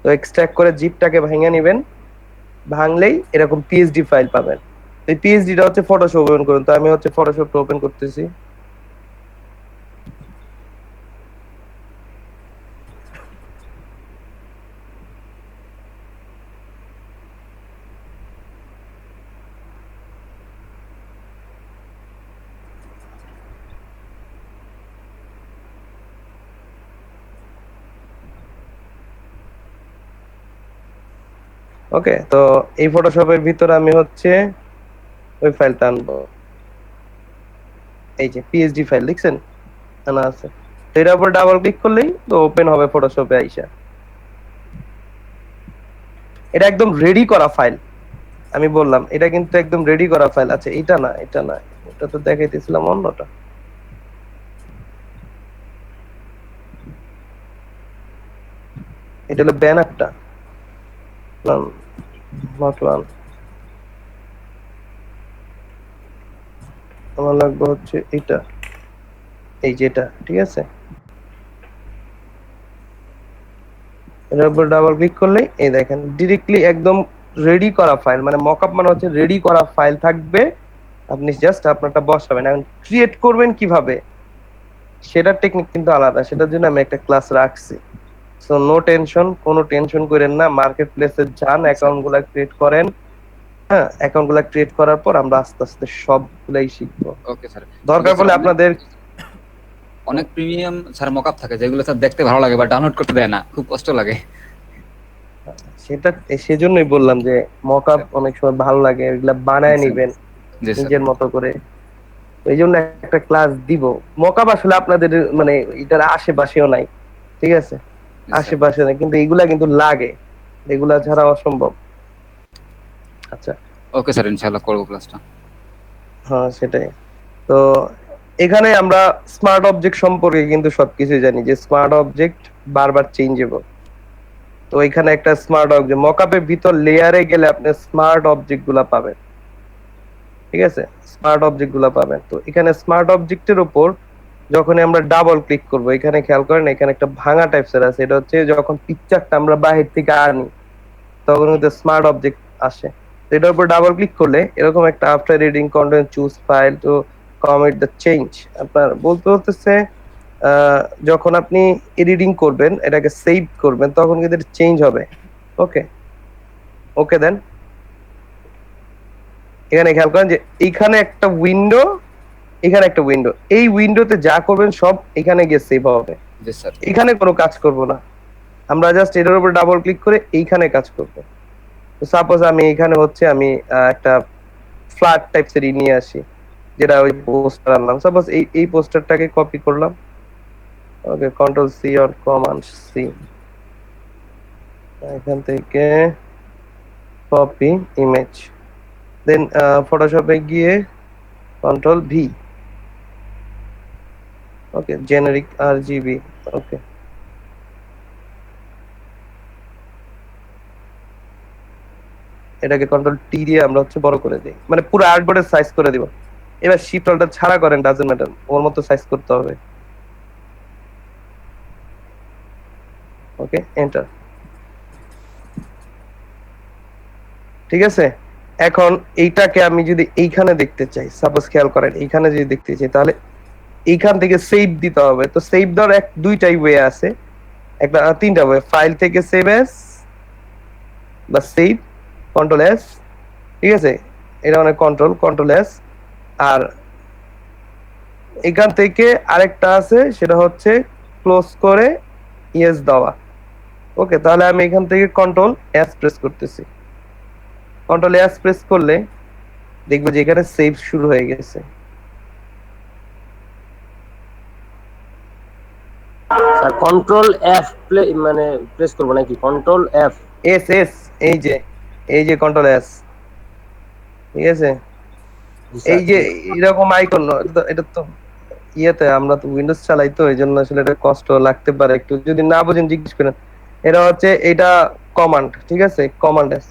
তো এক্সট্রাক্ট করে জিপটাকে ভেঙে নেবেন, ভাঙলেই এরকম পিএইচডি ফাইল পাবেন। এই পিএইচডিটা হচ্ছে ফটোশপ ওপেন করুন, তো আমি হচ্ছে ফটোশপটা ওপেন করতেছি। ওকে, তো এই ফটোশপের ভিতরে আমি হচ্ছে ওই ফাইলটা আনবো, এই যে পিএইচডি ফাইল দেখছেন আনা আছে, তো এটার উপর ডাবল ক্লিক করলেই তো ওপেন হবে ফটোশপে আইসা। এটা একদম রেডি করা ফাইল, আমি বললাম এটা কিন্তু একদম রেডি করা ফাইল। আচ্ছা এটা না, এটা না, এটা তো দেখাইতেছিলাম অন্যটা। এটা হলো ব্যানারটা, আমার লাগবে হচ্ছে এটা, এই যেটা, ঠিক আছে। এর উপর ডাবল ক্লিক করলেই এই দেখেন ডিরেক্টলি একদম রেডি করা ফাইল, মানে মকআপ মানে হচ্ছে রেডি করা ফাইল থাকবে, আপনি জাস্ট আপনারটা বসাবেন। এখন ক্রিয়েট করবেন কিভাবে সেটার টেকনিক কিন্তু আলাদা, সেটার জন্য আমি একটা ক্লাস রাখছি। সো নো টেনশন, কোনো টেনশন করেন না, মার্কেট প্লেসে যান, অ্যাকাউন্ট গুলা ক্রিয়েট করেন। হ্যাঁ, অ্যাকাউন্ট গুলা ক্রিয়েট করার পর আমরা আস্তে আস্তে সবগুলাই শিখবো। ওকে স্যার, দরকার পড়লে আপনাদের অনেক প্রিমিয়াম স্যার মকআপ থাকে যেগুলো স্যার দেখতে ভালো লাগে, বাট ডাউনলোড করতে দেয় না, খুব কষ্ট লাগে। সেটা সেজন্যই বললাম যে মকআপ অনেক সময় ভালো লাগে, এগুলা বানায় নিবেন জি স্যার। নিজের মতো করে। এই জন্য একটা ক্লাস দিব। মকআপ আসলে আপনাদের মানে এটার আশেপাশেও নাই, ঠিক আছে, আশেপাশে নাই, কিন্তু এগুলা কিন্তু লাগে, এগুলা ছাড়া অসম্ভব। আচ্ছা ওকে স্যার, ইনশাআল্লাহ করব ক্লাসটা। হ্যাঁ সেটাই। তো এখানে আমরা স্মার্ট অবজেক্ট সম্পর্কে কিন্তু সবকিছু জানি, যে স্মার্ট অবজেক্ট বারবার চেঞ্জেবল। তো এখানে একটা স্মার্ট অবজেক্ট মকআপের ভিতর লেয়ারে গেলে আপনি স্মার্ট অবজেক্ট গুলা পাবেন, ঠিক আছে, স্মার্ট অবজেক্ট গুলা পাবেন। তো এখানে স্মার্ট অবজেক্টের উপর যখনই আমরা ডাবল ক্লিক করব, এখানে খেয়াল করেন এখানে একটা ভাঙা টাইপসের আছে, এটা হচ্ছে যখন পিকচারটা আমরা বাহির থেকে আনি তখন কিন্তু স্মার্ট অবজেক্ট আসে। তো এটার উপর ডাবল ক্লিক করলে এরকম একটা after reading content choose file two commit the change, আপনার বলতে হতেছে যখন আপনি এডিটিং করবেন এটাকে সেভ করবেন তখন কিন্তু এটা চেঞ্জ হবে। ওকে ওকে দেন এখানে খেয়াল করেন যে এইখানে একটা উইন্ডো, এখানে একটা উইন্ডো, এই উইন্ডোতে যা করবেন সব এখানে গিয়ে সেভ হবে। জি স্যার। এখানে কোনো কাজ করব না, আমরা জাস্ট এটার উপর ডাবল ক্লিক করে এইখানে কাজ করব। তো সাপোজ আমি এখানে হচ্ছে আমি একটা ফ্ল্যাট টাইপসের নিয়ে আসি, যেটা ওই পোস্টার আনলাম, সাপোজ এই পোস্টারটাকে কপি করলাম। Okay control C or command C, এখান থেকে কপি ইমেজ, দেন ফটোশপে গিয়ে control V, okay generic RGB, okay এটাকে কন্ট্রোল টি দিয়ে আমরা হচ্ছে বড় করে দিই, মানে পুরো আর্টবোর্ডের সাইজ করে দিব। এবার শিফট অল্টার ছাড়া করেন, ডাজন্ট ম্যাটার, ওর মতো সাইজ করতে হবে। ওকে এন্টার, ঠিক আছে। এখন এইটাকে আমি যদি এইখানে দেখতে চাই, সাপোজ খেয়াল করেন এইখানে যদি দেখতে চাই তাহলে এইখান থেকে সেভ দিতে হবে। তো সেভ দেওয়ার দুইটাই ওয়ে আছে, একটা তিনটা ওয়ে, ফাইল থেকে সেভ এস বা সেভ, কন্ট্রোল এস, ঠিক আছে, এটা মানে কন্ট্রোল এস। আর এখান থেকে আরেকটা আছে সেটা হচ্ছে ক্লোজ করে ইয়েস দেওয়া। ওকে তাহলে আমি এখান থেকে কন্ট্রোল এস প্রেস করতেছি, কন্ট্রোল এস প্রেস করলে দেখবো যে এখানে সেভ শুরু হয়ে গেছে। স্যার কন্ট্রোল এফ মানে প্রেস করব নাকি? কন্ট্রোল এফ এস এস, এই যে কন্ট্রোল এস, ঠিক আছে। এই যে এরকম আইকন, এটা তো ইয়েতে আমরা তো উইন্ডোজ চালাই তো এই জন্য আসলে এটা কষ্ট লাগতে পারে একটু, যদি না বুঝেন জিজ্ঞেস করেন। এটা হচ্ছে এটা কমান্ড, ঠিক আছে, কমান্ড এস,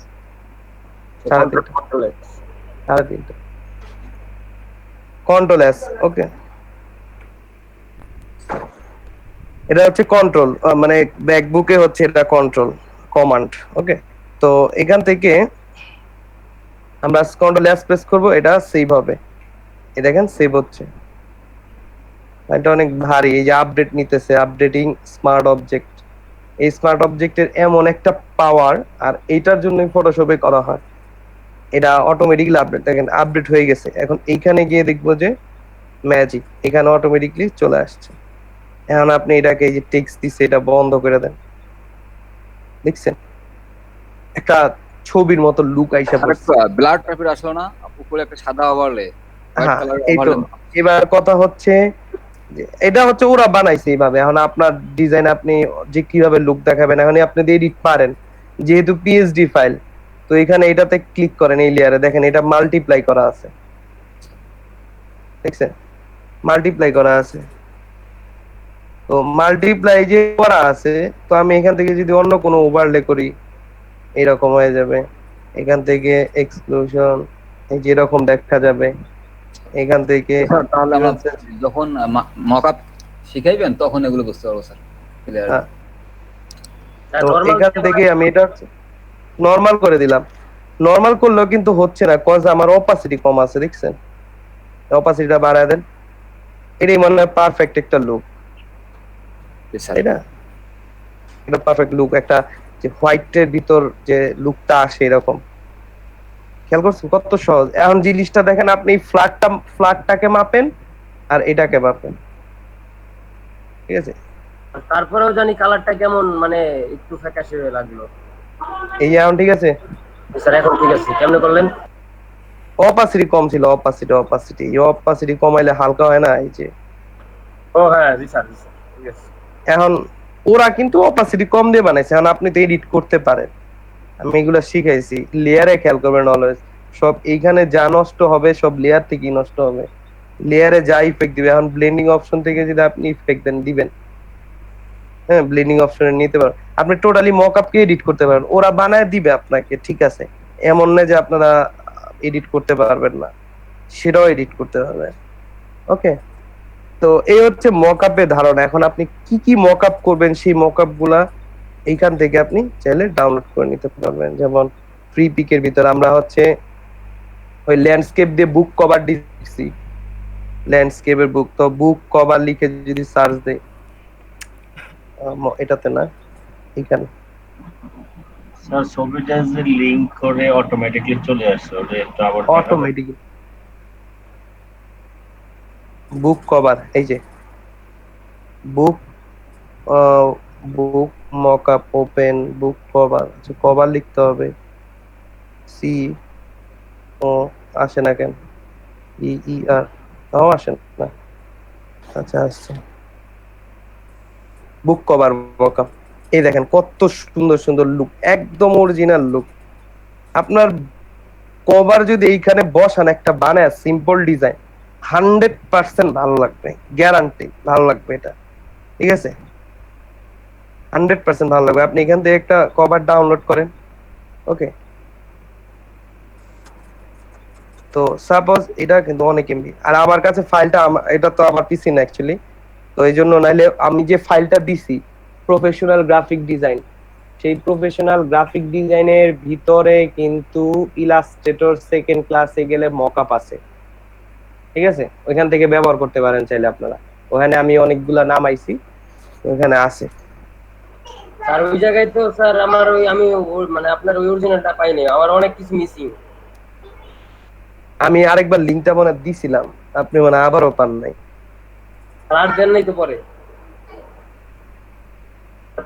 কন্ট্রোল এস, ওকে এটা হচ্ছে কন্ট্রোল, মানে ব্যাকবুকে হচ্ছে এটা কন্ট্রোল কমান্ড। ওকে তো এখান থেকে আমরা কন্ট্রোল এস প্রেস করব, এটা সেভ হবে, এই দেখেন সেভ হচ্ছে। এটা অনেক ভারী, এই যে আপডেট নিতেছে, আপডেটিং স্মার্ট অবজেক্ট। এই স্মার্ট অবজেক্টের এমন একটা পাওয়ার, আর এইটার জন্যই ফটোশপে করা হয়, এটা অটোমেটিক্যালি আপডেট, দেখেন আপডেট হয়ে গেছে। এখন এইখানে গিয়ে দেখবো যে ম্যাজিক, এখানে অটোমেটিক্যালি চলে আসছে। এখন আপনি এটাকে এই যে টেক্সট দিছে এটা বন্ধ করে দেন, দেখছেন একটা ছবির মতো লুক আইসা পড়ছে। ব্লাড ট্র্যাপিড আসলো না উপরে একটা সাদা ওভারলে, হ্যাঁ এই তো। এবার কথা হচ্ছে এটা হচ্ছে ওরা বানাইছে এইভাবে, এখন আপনার ডিজাইন আপনি যে কিভাবে লুক দেখাবেন, এখন আপনি এডিট পারেন, যেহেতু পিএসডি ফাইল, তো এখানে এটাতে ক্লিক করেন, এই লেয়ারে দেখেন এটা মাল্টিপ্লাই করা আছে, দেখছেন মাল্টিপ্লাই করা আছে। তো মাল্টিপ্লাই যে করা আছে, তো আমি এখান থেকে যদি অন্য কোনো ওভারলে করি এরকম হয়ে যাবে, এখান থেকে এক্সক্লুশন এই যে এরকম দেখা যাবে, এখান থেকে তাহলে আমরা যখন মকআপ শিখাইবেন তখন এগুলো বুঝতে পারবো স্যার ক্লিয়ার। তো এখান থেকে আমি এটা নরমাল করে দিলাম, নরমাল করলেও কিন্তু হচ্ছে না, কজ আমার অপাসিটি কম আছে, দেখছেন অপাসিটিটা বাড়ায় দেন, এটাই মনে হয় পারফেক্ট একটা লুক, তাই না? এটা পারফেক্ট লুক, একটা যে হোয়াইটের ভিতর যে লুকটা আসে এরকম, খেয়াল করছেন কত সহজ। এখন জিনিসটা দেখেন, আপনি ফ্ল্যাটটাকে মাপেন আর এটাকে মাপেন, ঠিক আছে। তারপরেও জানি কালারটা কেমন, মানে একটু ফ্যাকাশে লাগলো। এই এখন ঠিক আছে স্যার, এখন ঠিক আছে। কেমনে করলেন? অপাসিটি কম ছিল, অপাসিটি কমাইলে হালকা হয় না, এই যে। ও হ্যাঁ জি স্যার, ঠিক আছে। এখন ওরা কিন্তু অপাসিটি কম দিয়ে বানাইছে, এখন আপনি তো এডিট করতে পারেন, আমি এগুলো শিখাইছি। লেয়ারে খেয়াল করবেন অলওয়েজ, সব এইখানে যা নষ্ট হবে সব লেয়ার থেকেই নষ্ট হবে, লেয়ারে যা ইফেক্ট দিবে। এখন ব্লেন্ডিং অপশন থেকে যদি আপনি ইফেক্ট দিবেন, হ্যাঁ ব্লেন্ডিং অপশনে নিতে পারেন, আপনি টোটালি মকআপকে এডিট করতে পারেন, ওরা বানায় দিবে আপনাকে, ঠিক আছে, এমন না যে আপনারা এডিট করতে পারবেন না, সেটাও এডিট করতে পারবেন। ওকে তো এই হচ্ছে মকআপের ধারণা। এখন আপনি কি কি মকআপ করবেন সেই মকআপ গুলা এইখান থেকে আপনি চাইলে ডাউনলোড করে নিতে পারবেন। যেমন ফ্রি পিকের ভিতরে আমরা হচ্ছে ওই ল্যান্ডস্কেপ দিয়ে বুক কভার দিচ্ছি, ল্যান্ডস্কেপের বুক, তো বুক কভার লিখে যদি সার্চ দেই, এটাতে না, এখানে স্যার ছবিটা যে লিংক করে অটোমেটিকলি চলে আসছে, ওটা একটু আবার অটোমেটিক বুক কভার, এই যে বুক বুক মকআপ ওপেন বুক কভার, আচ্ছা কভার লিখতে হবে, সি ও আসে না কেন, ই ই আর তাও আসে না, আচ্ছা আসছে বুক কভার মকআপ। এই দেখেন কত সুন্দর সুন্দর লুক, একদম অরিজিনাল লুক। আপনার কভার যদি এইখানে বসান একটা বানায় সিম্পল ডিজাইন, 100% ভালো লাগবে, গ্যারান্টি ভালো লাগবে এটা, ঠিক আছে? 100% ভালো লাগবে। আপনি এখান থেকে একটা কভার ডাউনলোড করেন, ওকে? তো সাপোজ এটা কিন্তু অনেক এমবি, আর আমার কাছে ফাইলটা, এটা তো আমার পিসি না অ্যাকচুয়ালি, তো এই জন্য নাইলে আমি যে ফাইলটা দিছি প্রফেশনাল গ্রাফিক ডিজাইন, সেই প্রফেশনাল গ্রাফিক ডিজাইনের ভিতরে কিন্তু ইলাস্ট্রেটর সেকেন্ড ক্লাসে গেলে মকআপ আছে, ঠিক আছে? ওইখান থেকে ব্যবহার করতে পারেন চাইলে আপনারা, ওখানে আমি অনেকগুলা নামাইছি, ওখানে আছে। স্যার ওই জায়গায় তো স্যার আমার ওই আমি মানে আপনার ওই অরিজিনালটা পাইনি, আমার অনেক কিছু মিসিং। আমি আরেকবার লিংকটা মনে হয় দিছিলাম, আপনি মনে হয় আবারও পান নাই। আর দেন নাই তো পরে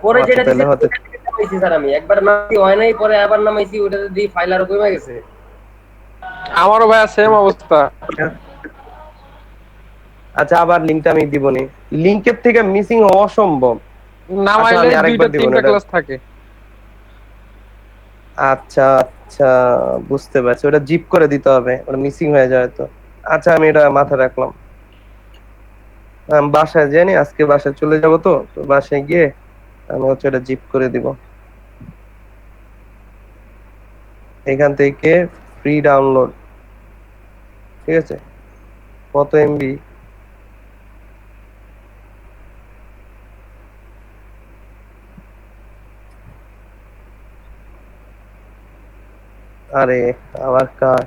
পরে আচ্ছা, যেটা তাহলে হয়তো নামাইছি স্যার, আমি একবার নামাইছি হয় নাই, পরে আবার নামাইছি, ওটাতে দিয়ে ফাইল আরো কমে গেছে। আমারও ভাইয়া সেম অবস্থা। আচ্ছা আবার লিংকটা আমি দিবনি, লিংকের থেকে মিসিং হওয়া অসম্ভব, নামাইলে আমি আরেকবার দিব না। ক্লাস থাকে। আচ্ছা আচ্ছা বুঝতে পারছি, ওটা জিপ করে দিতে হবে, ওটা মিসিং হয়ে যায় তো। আচ্ছা আমি এটা মাথায় রাখলাম, বাসায় জানি আজকে বাসায় চলে যাব, তো তো বাসায় গিয়ে আমি হচ্ছে এটা জিপ করে দিব, এখান থেকে ফ্রি ডাউনলোড, ঠিক আছে? কত এমবি? আরে আবার কার,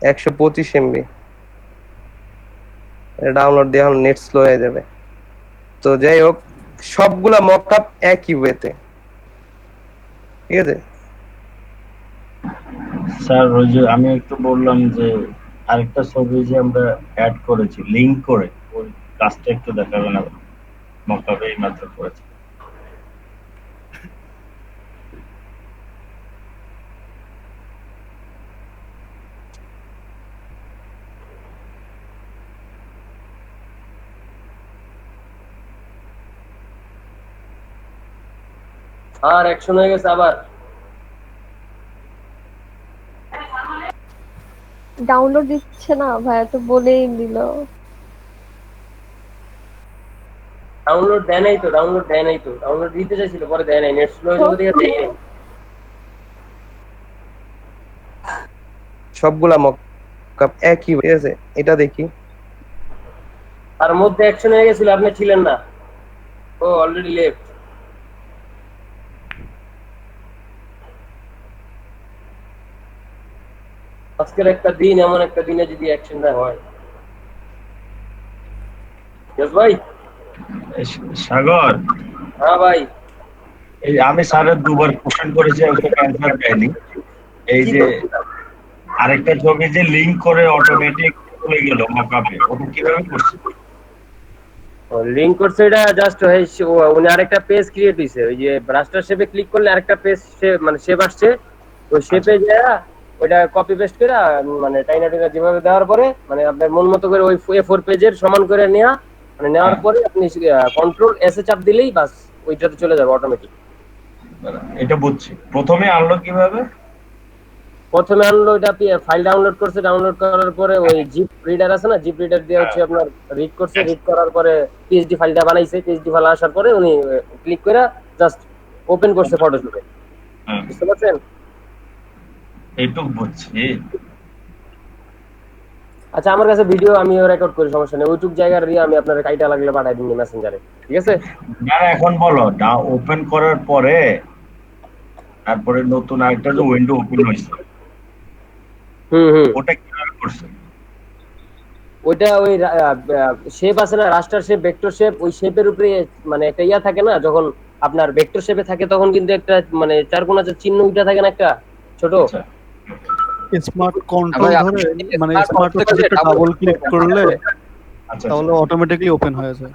$125 MB ডাউনলোড দিয়ে এখন নেট স্লো হয়ে যাবে। তো যাই হোক, সবগুলা মকআপ একই ওয়েতে, ঠিক আছে? স্যার ওই যে আমি একটু বললাম যে আরেকটা ছবি যে আমরা অ্যাড করেছি লিংক করে, ওই কাজটা একটু দেখাবেন, মকআপে এই মাত্র করেছি। আর অ্যাকশন হয়ে গেছে আবার। ডাউনলোড দিচ্ছে না ভাইয়া, তো বলেই দিল। ডাউনলোড দেয় নাই তো, ডাউনলোড দিতে চাইছিল, পরে দেয় নাই, নেট স্লো হয়ে যাবে দেখে দেয় নাই। সবগুলা মকআপ একই, ঠিক আছে? এটা দেখি, তার মধ্যে অ্যাকশন হয়ে গেছিল, আপনি ছিলেন না, ও অলরেডি লেফট। আজকের একটা দিন, এমন একটা দিনে যদি অ্যাকশনটা হয়। ভাই সাগর, হ্যাঁ ভাই, এই আমি স্যারের দুবার কোশ্চেন করেছি, ওকে অ্যান্সার দেয়নি। এই যে আরেকটা ছবি যে লিংক করে অটোমেটিক হয়ে গেল মকআপে, ওটা কিভাবে করছে? লিংক করছে, এটা জাস্ট উনি আরেকটা পেজ ক্রিয়েট হইছে, ওই যে রাস্টার শেপে ক্লিক করলে আরেকটা পেজ মানে শেপ আসছে, ওই শেপে যায় ওইটা কপি পেস্ট করে মানে টাইনা টাইনা যেভাবে দেওয়ার পরে মানে আপনার মন মতো করে ওই A4 পেজের সমান করে নেওয়া, মানে নেওয়ার পরে আপনি কন্ট্রোল এস এ চাপ দিলেই বাস ওইটাতে চলে যাবে অটোমেটিক। এটা বুঝছি, প্রথমে আনলো কিভাবে? প্রথমে আনলো ওইটা ফাইল ডাউনলোড করছে, ডাউনলোড করার পরে ওই জিপ রিডার আছে না, জিপ রিডার দিয়ে হচ্ছে আপনার রিড করছে, রিড করার পরে পিএইচডি ফাইলটা বানাইছে, পিএইচডি ফাইল আসার পরে উনি ক্লিক করে জাস্ট ওপেন করছে ফটোশপে। বুঝতে পারছেন? এইটুক বুঝছি। আচ্ছা আমার কাছে ভিডিও আমিও রেকর্ড করি, সমস্যা নেই, ওইটুক জায়গার দিয়ে আমি আপনার কাইটা লাগলে পাঠাই দিই মেসেঞ্জারে, ঠিক আছে? না এখন বলো, ওপেন করার পরে তারপরে নতুন আরেকটা যে উইন্ডো ওপেন হয়েছে, ওটা কিভাবে করছে? ওইটা ওই শেপ আছে না, রাস্টার শেপ, ভেক্টর শেপ, ওই শেপের উপরে মানে একটা ইয়া থাকে না, যখন আপনার ভেক্টর শেপে থাকে তখন কিন্তু একটা মানে চার কোণা চিহ্ন উঠা থাকে না একটা ছোট, স্মার্ট কন্ট্রোল ধরে মানে স্মার্ট অবজেক্টে ডাবল ক্লিক করলে তাহলে অটোমেটিক্যালি ওপেন হয়ে যায়।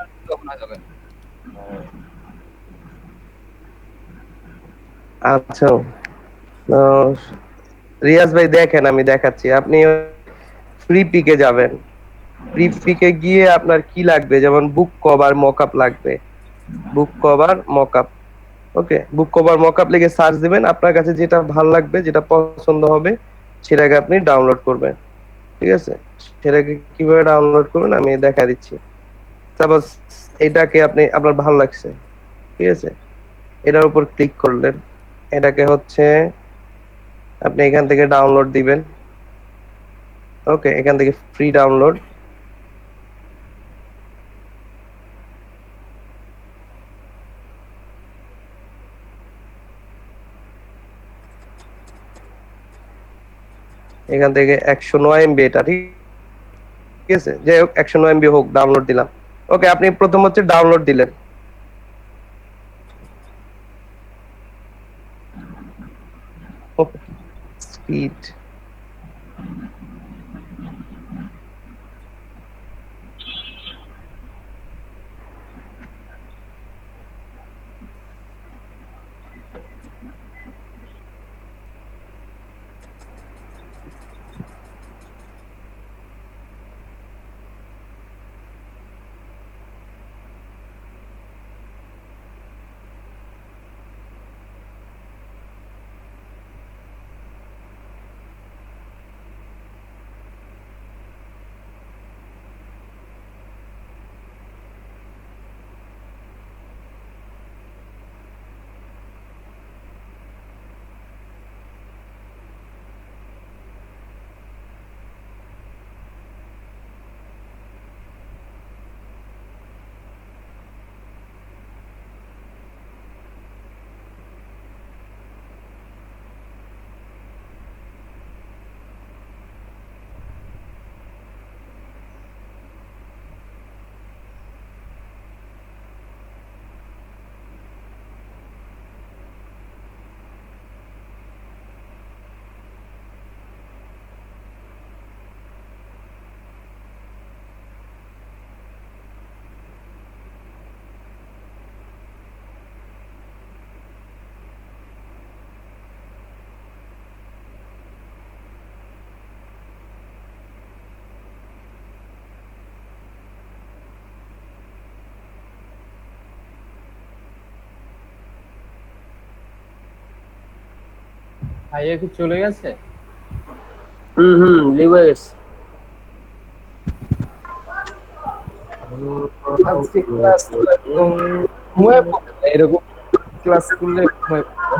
আচ্ছা রিয়াজ ভাই দেখেন আমি দেখাচ্ছি, আপনি ফ্রি পিকে যাবেন, ফ্রি পিকে গিয়ে আপনার কি লাগবে, যেমন বুক কভার মকআপ লাগবে, বুক কভার মকআপ, ওকে বুক কভার মকআপ লিখে সার্চ দিবেন, আপনার কাছে যেটা ভালো লাগবে যেটা পছন্দ হবে সেটাকে আপনি ডাউনলোড করবেন, ঠিক আছে? সেটাকে কিভাবে ডাউনলোড করবেন আমি দেখা দিচ্ছি। সাপোজ এটাকে আপনি আপনার ভালো লাগছে, ঠিক আছে, এটার উপর ক্লিক করলেন, এটাকে হচ্ছে আপনি এখান থেকে ডাউনলোড দিবেন, ওকে এখান থেকে ফ্রি ডাউনলোড, এখান থেকে 109 MB এটা, ঠিক আছে, যাই হোক 109 MB হোক, ডাউনলোড দিলাম, ওকে আপনি প্রথম হচ্ছে ডাউনলোড দিলেন, স্পিড ভাইয়া কি চলে গেছে? লিভ হয়ে গেছে। আজকে ক্লাস একদম ঘুমায় পড়ে, এরকম ক্লাস করলে ঘুমায় পড়ে।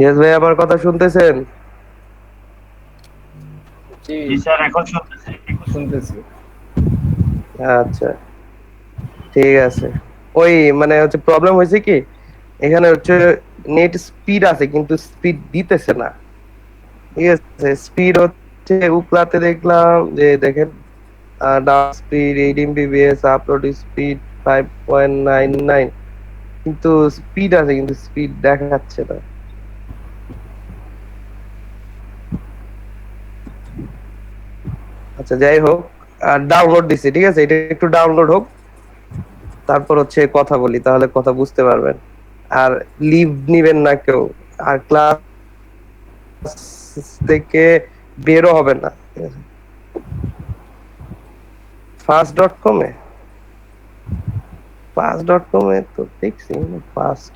ইয়েস ভাই, আমার কথা শুনতেছেন? জি জি স্যার, এখন শুনতেছি। শুনতেছি। আচ্ছা, ঠিক আছে। ওই মানে হচ্ছে প্রবলেম হয়েছে কি, এখানে হচ্ছে নেট স্পিড আছে কিন্তু স্পিড দিতেছে না। ঠিক আছে, স্পিড হচ্ছে উপলাতে দেখলাম যে দেখেন down speed 8 Mbps, upload speed 5.99, কিন্তু স্পিড আছে কিন্তু স্পিড দেখাচ্ছে না। আচ্ছা যাই হোক, ডাউনলোড দিছি, ঠিক আছে, এটা একটু ডাউনলোড হোক, তারপর হচ্ছে কথা বলি, তাহলে কথা বুঝতে পারবেন। আর লিভ নিবেন না কেউ, আর ক্লাস থেকে বেরো হবে না, ঠিক আছে? fast.com এ, fast.com এ তো দেখছি ফাস্ট।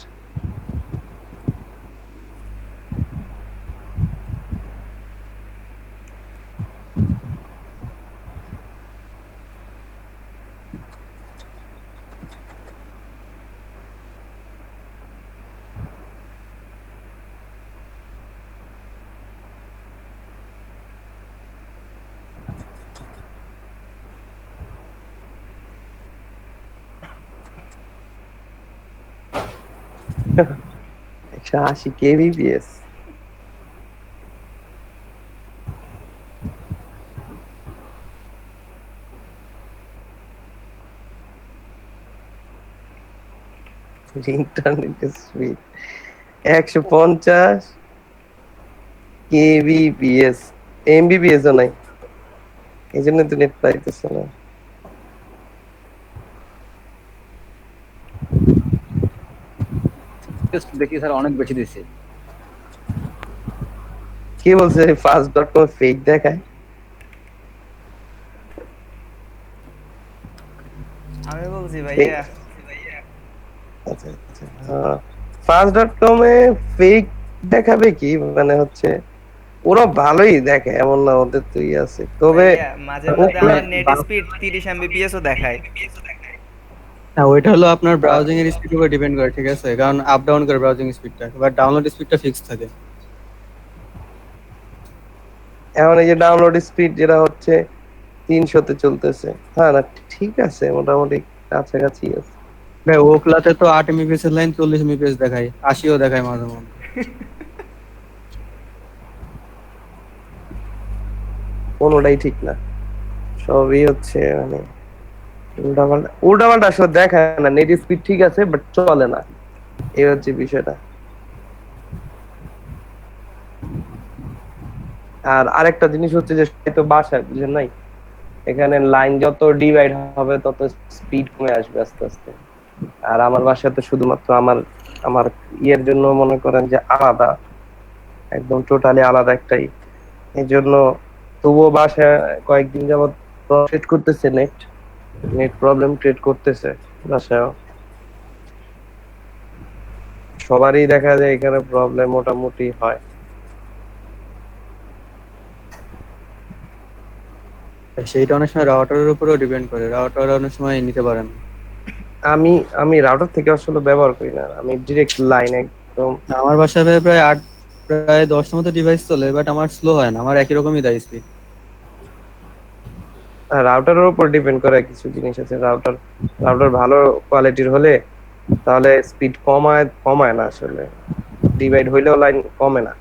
একশো 80 kbps। Internet speed 150 kbps, Mbps ও নাই, এই জন্য তো নেট পাইতেছে না। টেস্ট দেখি স্যার অনেক বেশি দিচ্ছে। কে বলছে fast.com ফেক দেখায়? আমি বলছি ভাইয়া। আচ্ছা আচ্ছা, fast.com এ ফেক দেখাবে কি, মানে হচ্ছে ওরা ভালোই দেখে, এমন না ওদের তো ইয়ে আছে, তবে ভাইয়া মাঝে মধ্যে আমার নেট স্পিড 30 Mbps ও দেখায়। হ্যাঁ, ওইটা হলো আপনার ব্রাউজিং এর স্পিড উপর ডিপেন্ড করে, ঠিক আছে, কারণ আপ ডাউন করে ব্রাউজিং স্পিডটা, বাট ডাউনলোড স্পিডটা ফিক্স থাকে। এখন এই যে ডাউনলোড স্পিড যেটা হচ্ছে 300-তে চলতেছে, হ্যাঁ না ঠিক আছে, মোটামুটি কাছাকাছি আছে। ভাই ওকলাতে তো 8 MBps এর লাইন 40 MBps দেখায়, 80ও দেখায় মাঝে মধ্যে। কোনোটাই ঠিক না, সবই হচ্ছে মানে উল্টাপাল্টা উল্টাপাল্টা আসলে দেখায় না, নেট স্পিড ঠিক আছে বাট চলে না, এই হচ্ছে বিষয়টা। আর আরেকটা জিনিস হচ্ছে যে তো বাসায় বুঝেন নাই, এখানে লাইন যত ডিভাইড হবে তত স্পিড কমে আসবে আস্তে আস্তে। আর আমার বাসায় তো শুধুমাত্র আমার আমার ইয়ের জন্য মনে করেন যে আলাদা, একদম টোটালি আলাদা একটাই, এই জন্য তবুও বাসায় কয়েকদিন যাবত ক্রিয়েট করতেছে, নেট নেট প্রবলেম ক্রিয়েট করতেছে বাসায়। সবারই দেখা যায় এখানে প্রবলেম মোটামুটি হয়। সেইটা অনেক সময় রাউটারের উপরেও ডিপেন্ড করে, রাউটার অনেক সময় নিতে পারে না। আমি আমি রাউটার থেকে আসলে ব্যবহার করি না, আমি ডিরেক্ট লাইন একদম। আমার বাসায় প্রায় 10টার মতো ডিভাইস চলে, বাট আমার স্লো হয় না, আমার একই রকমই দেয় স্পিড। রাউটারের উপর ডিপেন্ড করে, কিছু জিনিস আছে, রাউটার রাউটার ভালো কোয়ালিটির হলে তাহলে স্পিড কমায় কমায় না, আসলে ডিভাইড হইলেও লাইন কমে না,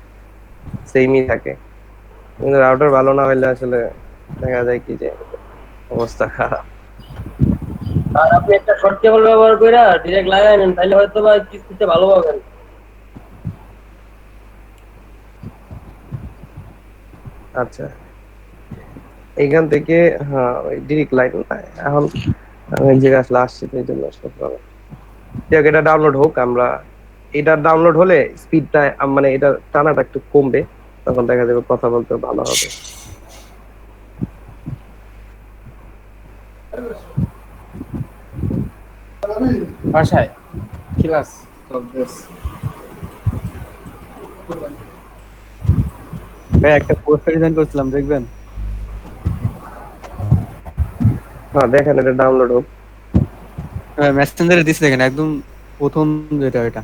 সেমই থাকে। কিন্তু রাউটার ভালো না হইলে আসলে দেখা যায় কি যে অবস্থা খারাপ। আর আপনি একটা শর্ট কেবল ব্যবহার করে ডিরেক্ট লাগাই নেন, তাহলে হয়তো বা কিস্তিতে ভালো পাবেন। আচ্ছা, এইখান থেকে হ্যাঁ ওই ডিরেক্ট লাইন এখন আমি এক জায়গায় আসলে আসছি, তো এই জন্য আসলে problem। যাক, এটা ডাউনলোড হোক, আমরা এটা ডাউনলোড হলে স্পিডটা মানে এটা টানাটা একটু কমবে, তখন দেখা যাবে কথা বলতে ভালো হবে। বাসায় ক্লাস ভাই একটা পোস্টার ডিজাইন করছিলাম, দেখবেন? হ্যাঁ দেখেন, এটা ডাউনলোড হোক। মেসেঞ্জারে দিছি, দেখেন একদম প্রথম যেটা, এটা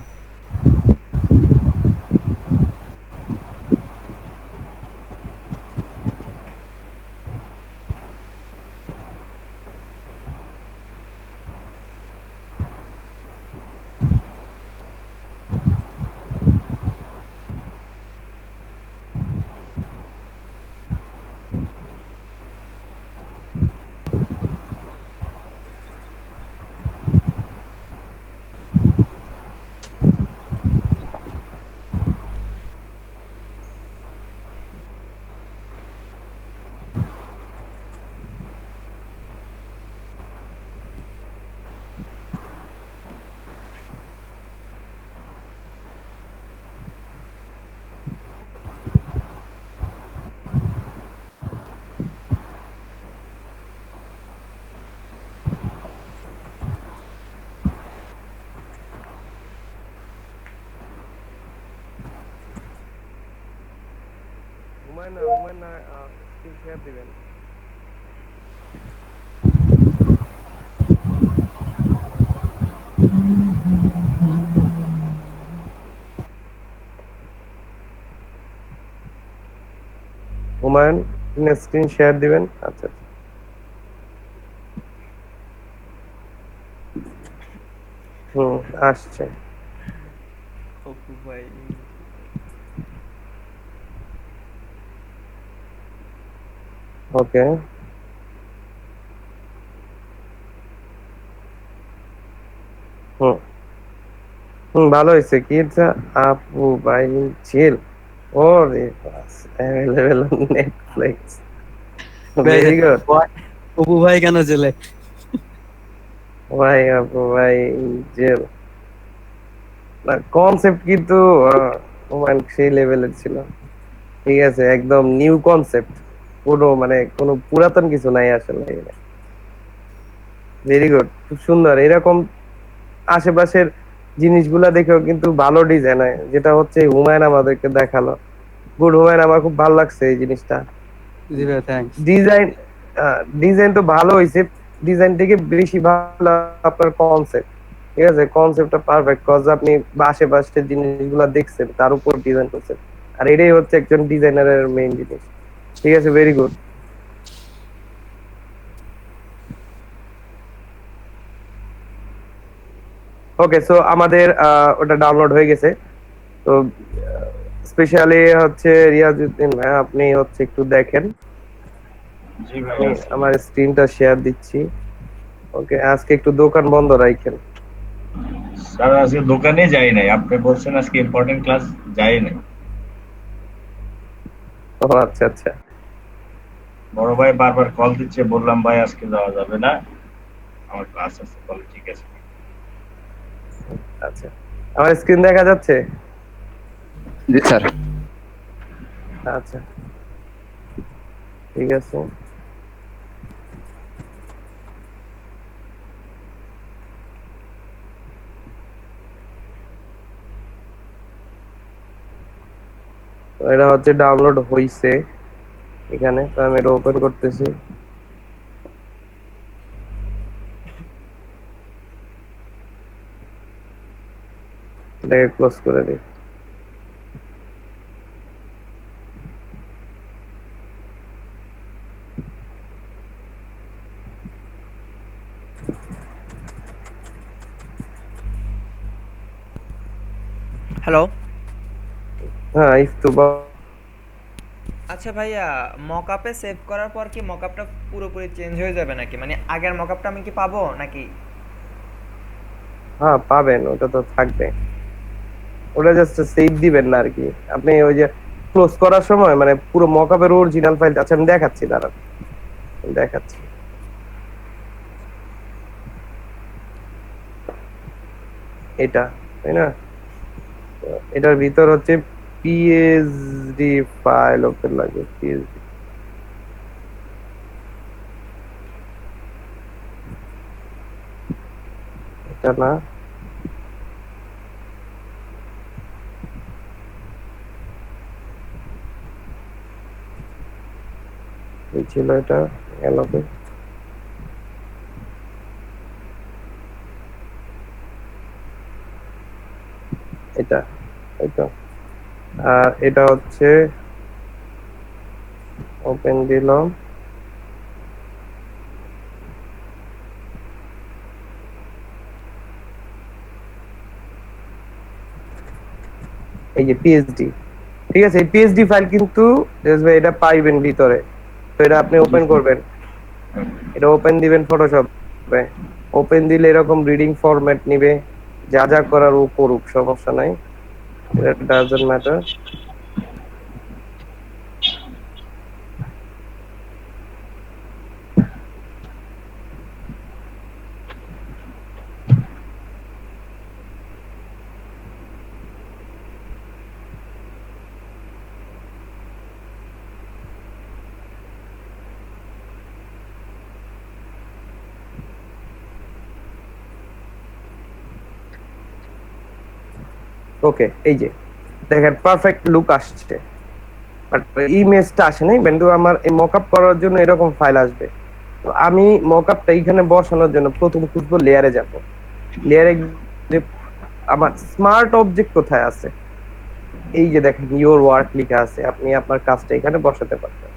হুমায়ুন না স্ক্রিন শেয়ার দিবেন। হুমায়ুন স্ক্রিন শেয়ার দিবেন। আচ্ছা আসছে। অপু ভাই ওকে ভালো হয়েছে কি এটা? আপু ভাই চিল। ওরে বাস অ্যাভেলেবল নেটফ্লিক্স। Very good. অপু ভাই কেন জেলে? ভাই আপু ভাই জেল না, কনসেপ্ট কিন্তু সেই লেভেলের ছিল। ঠিক আছে, একদম নিউ কনসেপ্ট, কোনো পুরাতন কিছু নাই আসলে। ভেরি গুড, খুব সুন্দর। এরকম আশেপাশের জিনিসগুলা দেখেও কিন্তু ভালো ডিজাইন হয়, যেটা হচ্ছে হুমায়ুন আমাদেরকে দেখালো। গুড হুমায়ুন, আমার খুব ভালো লাগছে এই জিনিসটা। জি ভাই থ্যাঙ্কস। ডিজাইন ডিজাইন তো ভালো হয়েছে, ডিজাইন থেকে বেশি ভালো আপনার কনসেপ্ট। ঠিক আছে, কনসেপ্টটা পারফেক্ট, কজ আপনি আশেপাশে জিনিসগুলো দেখছেন, তার উপর ডিজাইন করছেন। আর এটাই হচ্ছে একজন ডিজাইনারের মেইন জিনিস। ঠিক আছে, ভেরি গুড। ওকে, সো আমাদের ওটা ডাউনলোড হয়ে গেছে। তো স্পেশালি হচ্ছে রিয়াজউদ্দিন ভাই, আপনি হচ্ছে একটু দেখেন। জি ভাই আমি আমার স্ক্রিনটা শেয়ার দিচ্ছি। ওকে, আজকে একটু দোকান বন্ধ রাখেন। স্যার আজকে দোকানে যাই নাই, আপনি বলছেন আজকে ইম্পর্টেন্ট ক্লাস, যাই নাই। ও আচ্ছা আচ্ছা। বড় ভাই বারবার কল দিচ্ছে, বললাম ভাই আজকে যাওয়া যাবে না, আমার ক্লাস আছে। বলে ঠিক আছে। আচ্ছা, আমার স্ক্রিন দেখা যাচ্ছে? জি স্যার। আচ্ছা ঠিক আছে। তো এটা হচ্ছে ডাউনলোড হইছে এখানে, তো আমি এটা ওপেন করতেছি। এটাকে ক্লোজ করে দিই। হ্যালো। হ্যাঁ একটু আচ্ছা ভাইয়া, মকআপে সেভ করার পর কি মকআপটা পুরোপুরি চেঞ্জ হয়ে যাবে নাকি? মানে আগের মকআপটা আমি কি পাবো নাকি? হ্যাঁ পাবেন, ওটা তো থাকবে। ওটা জাস্ট সেভ দিবেন না আর কি। আপনি ওই যে ক্লোজ করার সময় মানে পুরো মকআপের অরিজিনাল ফাইল, আচ্ছা আমি দেখাচ্ছি, দাঁড়ান দেখাচ্ছি। এটা তাই না? তো এটার ভিতর হচ্ছে পিএইচডি ফাইল ওপেন লাগে, পিএইচডি। এটা না, এই ছিল এটা, গেল কই? এটা এইতো। আর এটা হচ্ছে ওপেন দিলাম, এই যে পিএইচডি। ঠিক আছে, এই পিএইচডি ফাইল কিন্তু এটা পাইবেন ভিতরে। তো এটা আপনি ওপেন করবেন, এটা ওপেন দিবেন ফটোশপে। ওপেন দিলে এরকম রিডিং ফরম্যাট নিবে, যা যা করার ও করুক, সমস্যা নাই, এটা ডাজন্ট ম্যাটার। ওকে, এই যে দেখেন পারফেক্ট লুক আসছে। বাট ইমেজটা আসে নাই, কিন্তু আমার এই মকআপ করার জন্য এরকম ফাইল আসবে। তো আমি মকআপটা এইখানে বসানোর জন্য প্রথম খুঁজবো লেয়ারে যাব, লেয়ারে আমার স্মার্ট অবজেক্ট কোথায় আছে, এই যে দেখেন ইওর ওয়ার্ক লেখা আছে, আপনি আপনার কাজটা এখানে বসাতে পারবেন।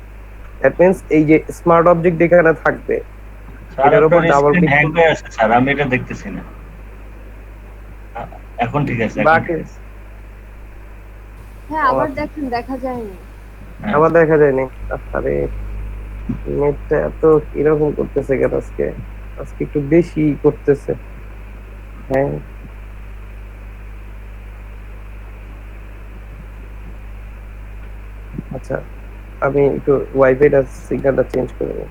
দ্যাট মিন্স এই যে স্মার্ট অবজেক্ট এখানে থাকবে, স্যার এটার উপর আপনার ডাবল স্ক্রিন ক্লিক হ্যাং হয়ে আছে স্যার, আমি এটা দেখতেছি না। এখন ঠিক আছে, এখন বাকি ঠিক আছে। হ্যাঁ আবার দেখেন দেখা যায়নি। আবার দেখা যায়নি। আরে নেটটা এত এরকম করতেছে কেন আজকে, আজকে একটু বেশি করতেছে। হ্যাঁ আচ্ছা, আমি একটু ওয়াইফাইটা সিগন্যালটা চেঞ্জ করে নিই।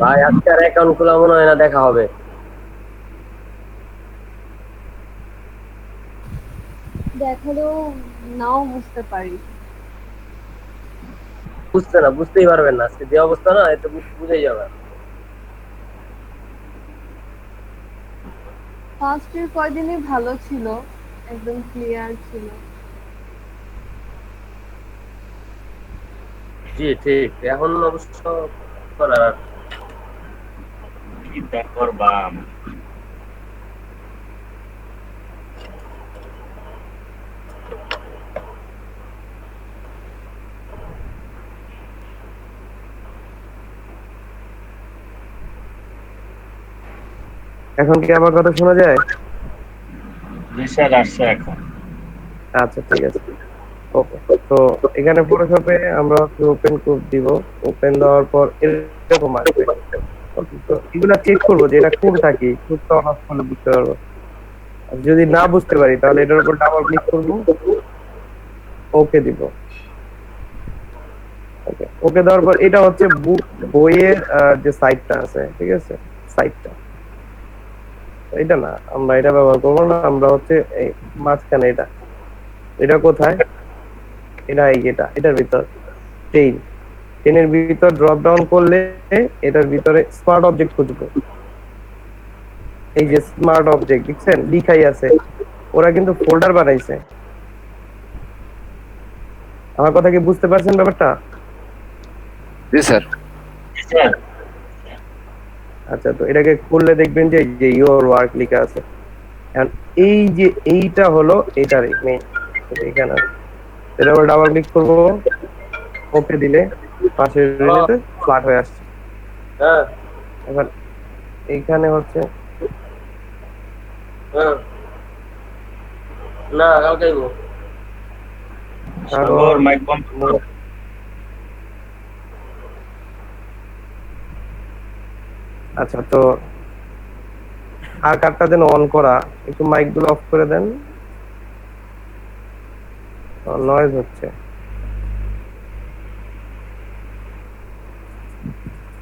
ভাই আজকে আর অ্যাকাউন্ট খোলা মনে হয় না, দেখা হবে। দেখালেও নাও বুঝতে পারি। বুঝতে না, বুঝতেই পারবেন না, আজকে যে অবস্থা না এতে বুঝেই যাবে। ফার্স্টের কয়দিনই ভালো ছিল, একদম ক্লিয়ার ছিল। জি ঠিক, এখন অবশ্য করার কি তারপর বাম এখন কি আমার কথা শোনা যায়? জি স্যার, আসছে এখন। আচ্ছা ঠিক আছে, ওকে। তো এখানে ফটোশপে আমরা ওপেন কোড দিব, ওপেন দেওয়ার পর এরকম আসবে। Okay, তো এগুলা চেক করবো যে এটা কোনটা কি, কোডটা অন অফ করলে বুঝতে পারবো। আর যদি না বুঝতে পারি তাহলে এটার উপর ডাবল ক্লিক করবো, ওকে দিব। ওকে, ওকে দেওয়ার পর এটা হচ্ছে বইয়ের যে সাইটটা আছে, ঠিক আছে, সাইটটা এটা না, আমরা এটা ব্যবহার করবো না, আমরা হচ্ছে এই মাঝখানে এটা, এটা কোথায়, এটা এই যেটা এটার ভিতর টেনের ভিতর ড্রপ ডাউন করলে এটার ভিতরে স্মার্ট অবজেক্ট খুঁজবো। এই যে স্মার্ট অবজেক্ট দেখছেন লিখাই আছে, ওরা কিন্তু ফোল্ডার বানাইছে। আমার কথা কি বুঝতে পারছেন ব্যাপারটা? জি স্যার। স্যার আচ্ছা, তো এটাকে খুললে দেখবেন যে যে ইওর ওয়ার্ক লেখা আছে। এখন এই যে এইটা হলো এটার মেইন, এখানে এটার উপর ডাবল ক্লিক করবো, ওকে দিলে পাশের রিলেতে ফ্ল্যাট হয়ে আসছে। হ্যাঁ এখন এইখানে হচ্ছে না কালকে সাগর মাইক বন্ধ করো। আচ্ছা, তো আর কার্ডটা যেন অন করা, একটু মাইক গুলো অফ করে দেন, নয়েজ হচ্ছে।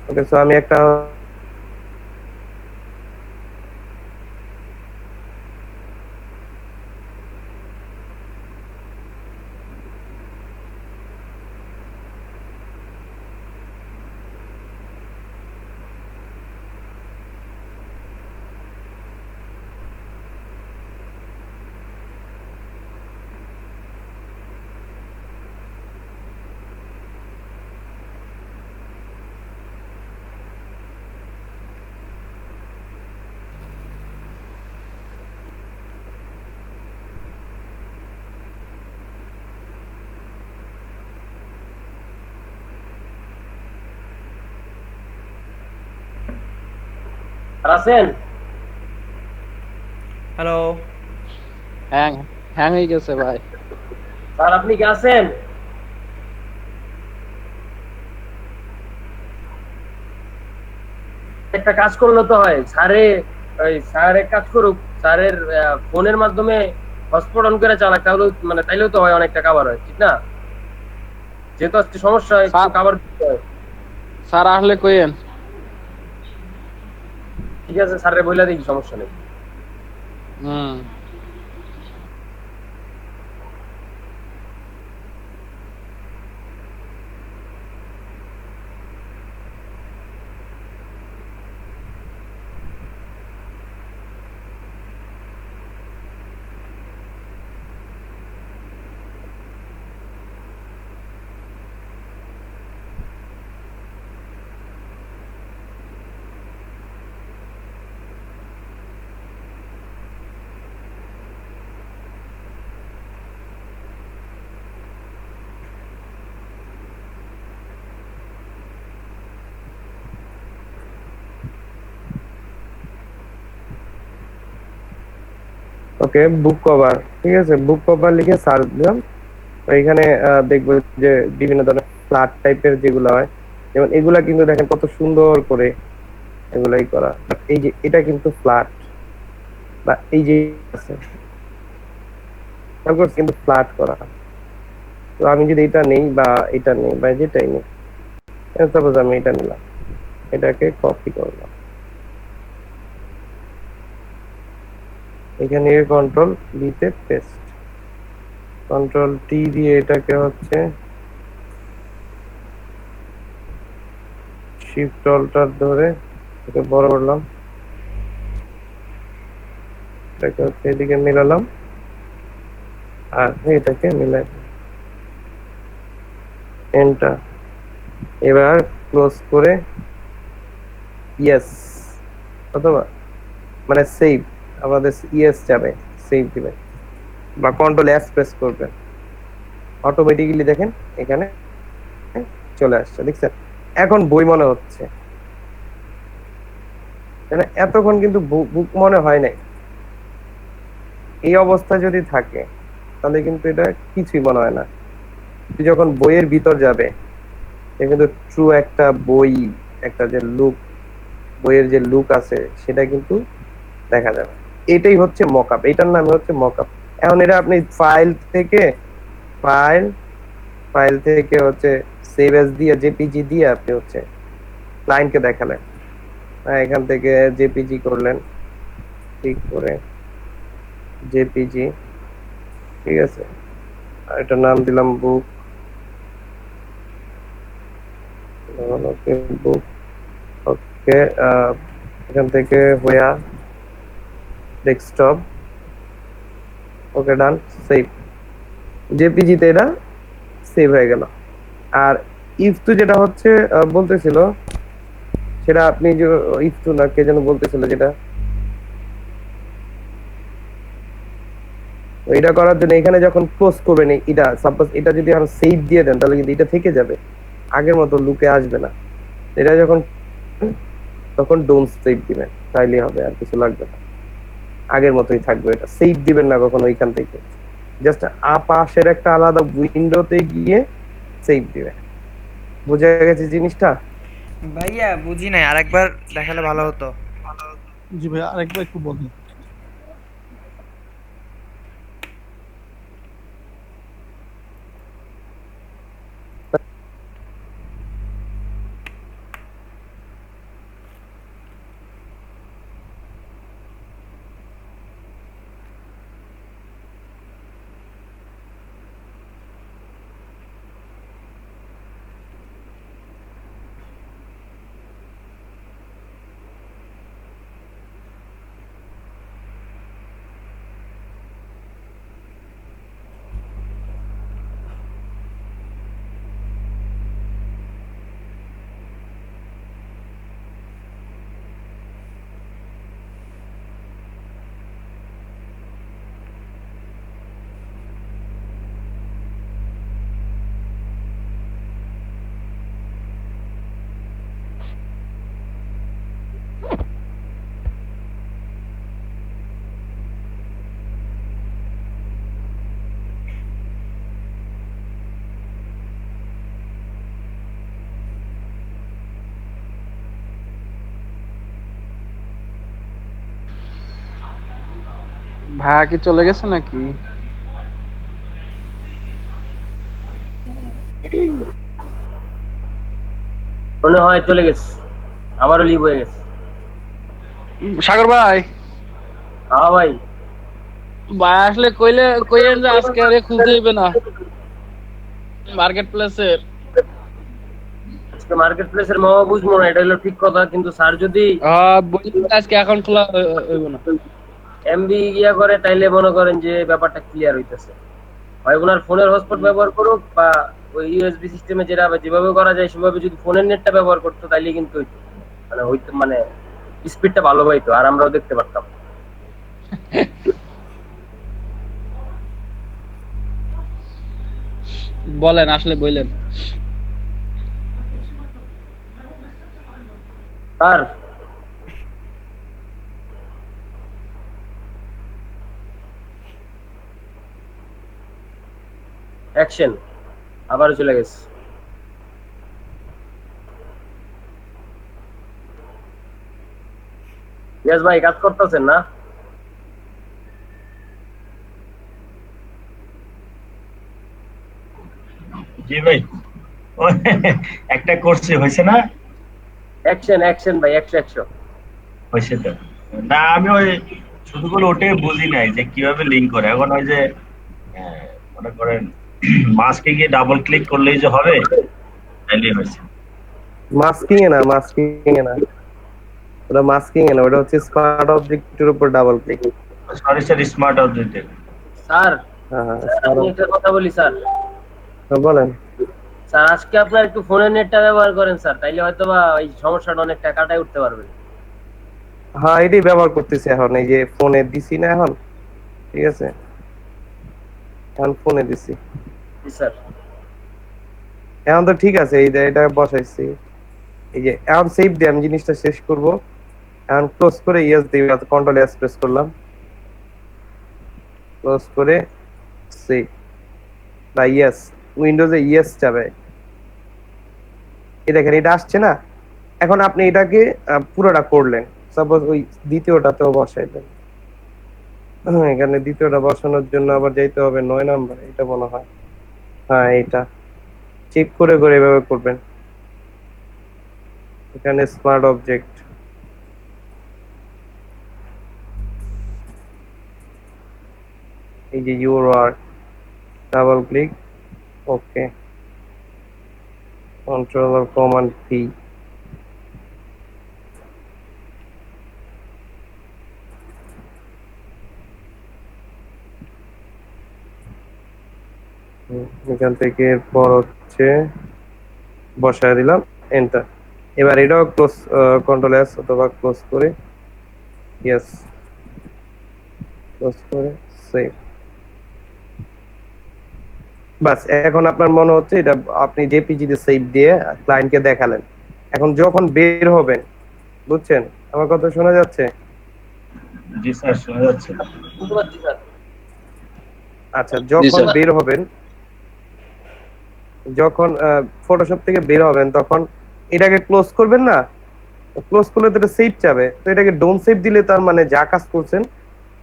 ওকে, সো আমি একটা আছেন? হ্যালো হ্যাং হ্যাং হয়ে গেছে ভাই। স্যার আপনি কি আছেন? একটা কাজ করলে তো হয় স্যারে, ওই স্যার এক কাজ করুক, স্যারের ফোনের মাধ্যমে হটস্পট অন করে চালাক, তাহলে মানে তাইলেও তো হয়, অনেকটা কাভার হয়, ঠিক না? যেহেতু আজকে সমস্যা হয়, একটু কাভার দিতে হয়। স্যার আসলে কইেন। ঠিক আছে, স্যারের বইলা দেখি, সমস্যা নেই। হুম। ওকে, বুক কভার, ঠিক আছে, বুক কভার লিখে সার্চ দিলাম। এখানে দেখবো যে বিভিন্ন ধরনের ফ্ল্যাট টাইপের যেগুলো হয়, যেমন এগুলা কিন্তু দেখেন কত সুন্দর করে এগুলাই করা, বাট এই যে এটা কিন্তু ফ্ল্যাট, বা এই যে আছে কিন্তু ফ্ল্যাট করা। তো আমি যদি এটা নেই বা এটা নেই বা যেটাই নেই, সাপোজ আমি এটা নিলাম, এটাকে কপি করলাম, এখানে কন্ট্রোল ভিতে পেস্ট, কন্ট্রোল টি দিয়ে এটাকে হচ্ছে শিফট অল্টার ধরে এটাকে বড় করলাম, এটাকে হচ্ছে এদিকে মিলালাম, আর এটাকে মিলাই এন্টার। এবার ক্লোজ করে ইয়েস, অথবা মানে সেভ, আমাদের ইয়েস যাবে, সেভ দিবেন বা কন্ট্রোল এস প্রেস করবেন, অটোমেটিক্যালি দেখেন এখানে চলে আসছে, দেখছেন? এখন বই মনে হচ্ছে, এতক্ষণ কিন্তু বুক মনে হয় নাই। এই অবস্থা যদি থাকে তাহলে কিন্তু এটা কিছুই মনে হয় না। যখন বইয়ের ভিতর যাবে, কিন্তু ট্রু একটা বই, একটা যে লুক, বইয়ের যে লুক আছে সেটা কিন্তু দেখা যাবে। এটাই হচ্ছে মকআপ, এটার নাম হচ্ছে মকআপ। এখন এটা আপনি ফাইল ফাইল থেকে হচ্ছে সেভ এস দিয়ে জেপিজি দিয়ে আপনি হচ্ছে ক্লায়েন্টকে দেখালেন, এখান থেকে জেপিজি করলেন, ঠিক করে জেপিজি, ঠিক আছে, আর এটার নাম দিলাম বুক, বুক, ওকে। এখান থেকে হোয়া ডেস্কটপ, ওকে ডান, সেভ, জেপিজিতে এটা সেভ হয়ে গেল। আর ইফটু যেটা হচ্ছে বলতেছিল, সেটা আপনি যে ইফটু না কে যেন বলতেছিল, যেটা এটা করার জন্য এখানে যখন ক্লোজ করবেন, এটা সাপোজ এটা যদি এখন সেভ দিয়ে দেন তাহলে কিন্তু এটা থেকে যাবে, আগের মতো লুকে আসবে না। এটা যখন তখন ডোন্ট সেভ দিবেন, তাইলে হবে, আর কিছু লাগবে না, আগের মতোই থাকবে। এটা সেভ দিবেন না কখনো ওইখান থেকে, জাস্ট পাশের একটা আলাদা উইন্ডোতে গিয়ে সেভ দিবেন। বুঝা গেছে জিনিসটা? ভাইয়া বুঝি নাই, আরেকবার দেখালে ভালো হতো। জি ভাই, আরেকবার একটু বলুন। ভাইয়া কি চলে গেছে নাকি? মনে হয় চলে গেছে, আবারও লিভ হয়ে গেছে। সাগর ভাই, হ্যাঁ ভাই। ভাই আসলে কইলেন যে আজকে আরে খুলতে হইবে না মার্কেট প্লেসের। আজকে মার্কেট প্লেসের মামা বুঝবো না, এটা হলো ঠিক কথা, কিন্তু স্যার যদি বললেন আজকে অ্যাকাউন্ট খোলা হইব না, এমবি ইয়া করে, তাইলে মনে করেন যে ব্যাপারটা ক্লিয়ার হইতেছে। হয় ওনার ফোনের হটস্পট ব্যবহার করুক, বা ওই ইউএসবি সিস্টেমে যেভাবে করা যায় সেভাবে যদি ফোনের নেটটা ব্যবহার করতো, তাইলে কিন্তু হইতো মানে স্পিডটা ভালো পাইতো, আর আমরাও দেখতে পারতাম। বলেন আসলে বললেন স্যার। অ্যাকশন, আবার চলে গেছে। ইয়াস ভাই, কাজ করতেছেন না? জি ভাই, একটা করছে, হয়েছে না? অ্যাকশন অ্যাকশন ভাই, 100 হয়েছে তো। না আমি ওই শুধু করে ওটাই বুঝি নাই যে কিভাবে লিঙ্ক করে। এখন ওই যে মনে করেন মাস্কে গিয়ে ডাবল ক্লিক করলেই যে হবে, তাইলেই হয়েছে। মাস্কিং এ না, ওটা মাস্কিং এ না, ওটা হচ্ছে স্মার্ট অবজেক্টের উপর double click. Sorry sir, smart object. Sir আমি একটা কথা বলি স্যার। বলেন স্যার, আজকে আপনার একটু ফোনের নেটটা ব্যবহার করেন স্যার, তাইলে হয়তো বা এই সমস্যাটা অনেকটা কাটায় উঠতে পারবেন। হ্যাঁ, এটাই ব্যবহার করতেছি এখন, এই যে ফোনে দিছি না এখন, ঠিক আছে, এখন ফোনে দিছি। জি স্যার। এখন তো ঠিক আছে, এই যে এটা বসাইছি, এই যে এখন সেভ দিয়ে আমি জিনিসটা শেষ করব। এখন ক্লোজ করে ইয়েস দিই, কন্ট্রোল এস প্রেস করলাম, ক্লোজ করে সেভ বা ইয়েস, উইন্ডোজে ইয়েস যাবে। এই দেখেন এটা আসছে না। এখন আপনি এটাকে পুরোটা করলেন, সাপোজ ওই দ্বিতীয়টাতেও বসাইলেন। এখানে দ্বিতীয়টা বসানোর জন্য আবার যাইতে হবে 9 নাম্বার, এটা মনে হয়। হ্যাঁ, এটা চেক করে করে এভাবে করবেন। এখানে স্মার্ট অবজেক্ট, এই যে URL, ডাবল ক্লিক, ওকে, কন্ট্রোলার কমান্ড পি, এখান থেকে এরপর হচ্ছে বসায় দিলাম, এন্টার। এবার এটাও ক্লোজ, কন্ট্রোল এস অথবা ক্লোজ করে ইয়েস, ক্লোজ করে সেভ। বাস, এখন আপনার মনে হচ্ছে এটা আপনি জেপিজি তে সেভ দিয়ে ক্লায়েন্টকে দেখালেন। এখন যখন বের হবেন, বুঝছেন আমার কথা শোনা যাচ্ছে? জি স্যার, শোনা যাচ্ছে। আচ্ছা, যখন বের হবেন, যখন ফটোশপ থেকে বের হবেন, তখন এটাকে ক্লোজ করবেন না? ক্লোজ করলে তো এটা সেভ যাবে, তো এটাকে ডোন্ট সেভ দিলে তার মানে যা কাজ করছেন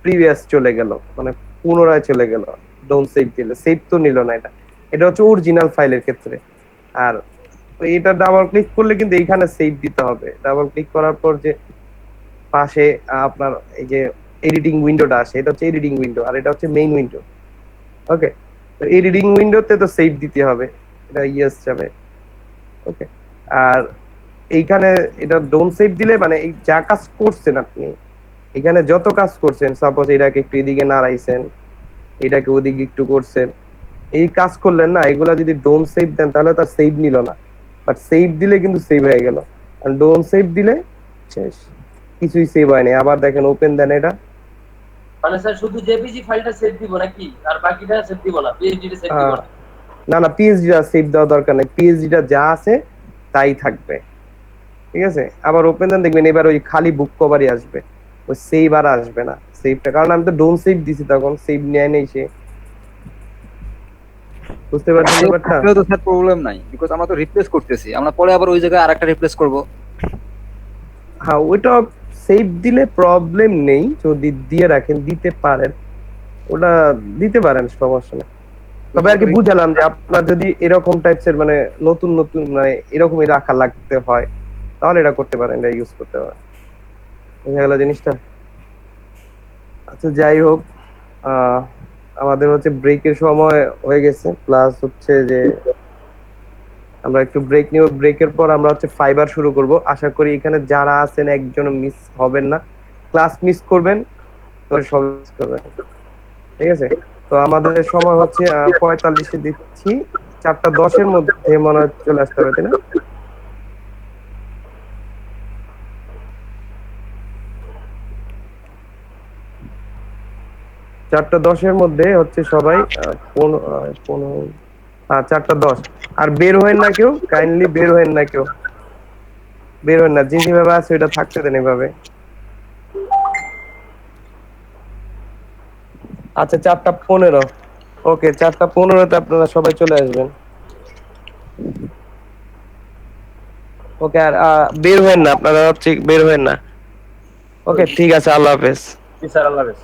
প্রিভিয়াস চলে গেল, মানে পুনরায় চলে গেল। ডোন্ট সেভ দিলে সেভ তো নিল না, এটা হচ্ছে অরিজিনাল ফাইলের ক্ষেত্রে। আর এটা ডাবল ক্লিক করলে কিন্তু এইখানে সেভ দিতে হবে। ডাবল ক্লিক করার পর যে পাশে আপনার এই যে এডিটিং উইন্ডোটা আসে, এটা হচ্ছে এডিটিং উইন্ডো, আর এটা হচ্ছে মেইন উইন্ডো। ওকে, তো এডিটিং উইন্ডোতে তো সেভ দিতে হবে, এটা ইয়েস যাবে। ওকে, আর এইখানে এটা ডোন্ট সেভ দিলে মানে এই যা কাজ করছেন আপনি, এখানে যত কাজ করছেন, সাপোজ এটাকে একটু এদিকে নাড়াইছেন, এটাকে ওদিকে একটু করছেন, এই কাজ করলেন না, এগুলা যদি ডোন্ট সেভ দেন তাহলে তার সেভ নিল না, বাট সেভ দিলে কিন্তু সেভ হয়ে গেল। আর ডোন্ট সেভ দিলে শেষ, কিছুই সেভ হয়নি। আবার দেখেন ওপেন দেন এটা, মানে স্যার শুধু জেপিজি ফাইলটা সেভ দিব নাকি, আর বাকিটা সেভ দিব না, পিএইচডি তে সেভ দিব না? না না, পিএইচডিটা সেভ দেওয়া দরকার নেই, পিএইচডিটা যা আছে তাই থাকবে, ঠিক আছে। আবার ওপেন দেন, দেখবেন এবার ওই খালি বুক কভারই আসবে, ওই সেভ আর আসবে না সেভটা, কারণ আমি তো ডোন্ট সেভ দিছি, তখন সেভ নেয় নেই সে। বুঝতে পারছেন ব্যাপারটা? তো স্যার প্রবলেম নাই, বিকজ আমরা তো রিপ্লেস করতেছি, আমরা পরে আবার ওই জায়গায় আরেকটা রিপ্লেস করব। হ্যাঁ, ওইটা সেভ দিলে প্রবলেম নেই, যদি দিয়ে রাখেন, দিতে পারেন, ওটা দিতে পারেন, সমস্যা নেই। তবে আর কি বুঝালাম যে আপনার যদি এরকম টাইপসের মানে নতুন নতুন মানে এরকমই রাখা লাগতে হয়, তাহলে এটা করতে পারেন, এটা ইউজ করতে পারেন। বুঝা গেল জিনিসটা? আচ্ছা যাই হোক, আমাদের হচ্ছে ব্রেকের সময় হয়ে গেছে, প্লাস হচ্ছে যে আমরা একটু ব্রেক নিব, ব্রেকের পর আমরা হচ্ছে ফাইবার শুরু করব। আশা করি এখানে যারা আছেন একজন মিস হবেন না, ক্লাস মিস করবেন তো সব মিস করবেন, ঠিক আছে? তো আমাদের সময় হচ্ছে 45-এ দিচ্ছি, 4:10-এর মধ্যে মনে হয় চলে আসতে হবে, তাই না? 4:10-এর মধ্যে হচ্ছে সবাই 4:10, আর বের হয়েন না কেউ, কাইন্ডলি বের হয়েন না কেউ, বের হয়েন না, যে যেভাবে আছে ওটা থাকতে দেন এভাবে। আচ্ছা 4:15, ওকে 4:15-তে আপনারা সবাই চলে আসবেন। ওকে, আর বের হয়েন না আপনারা, হচ্ছে বের হয়েন না। ওকে ঠিক আছে, আল্লাহ হাফেজ। জি স্যার, আল্লাহ হাফেজ।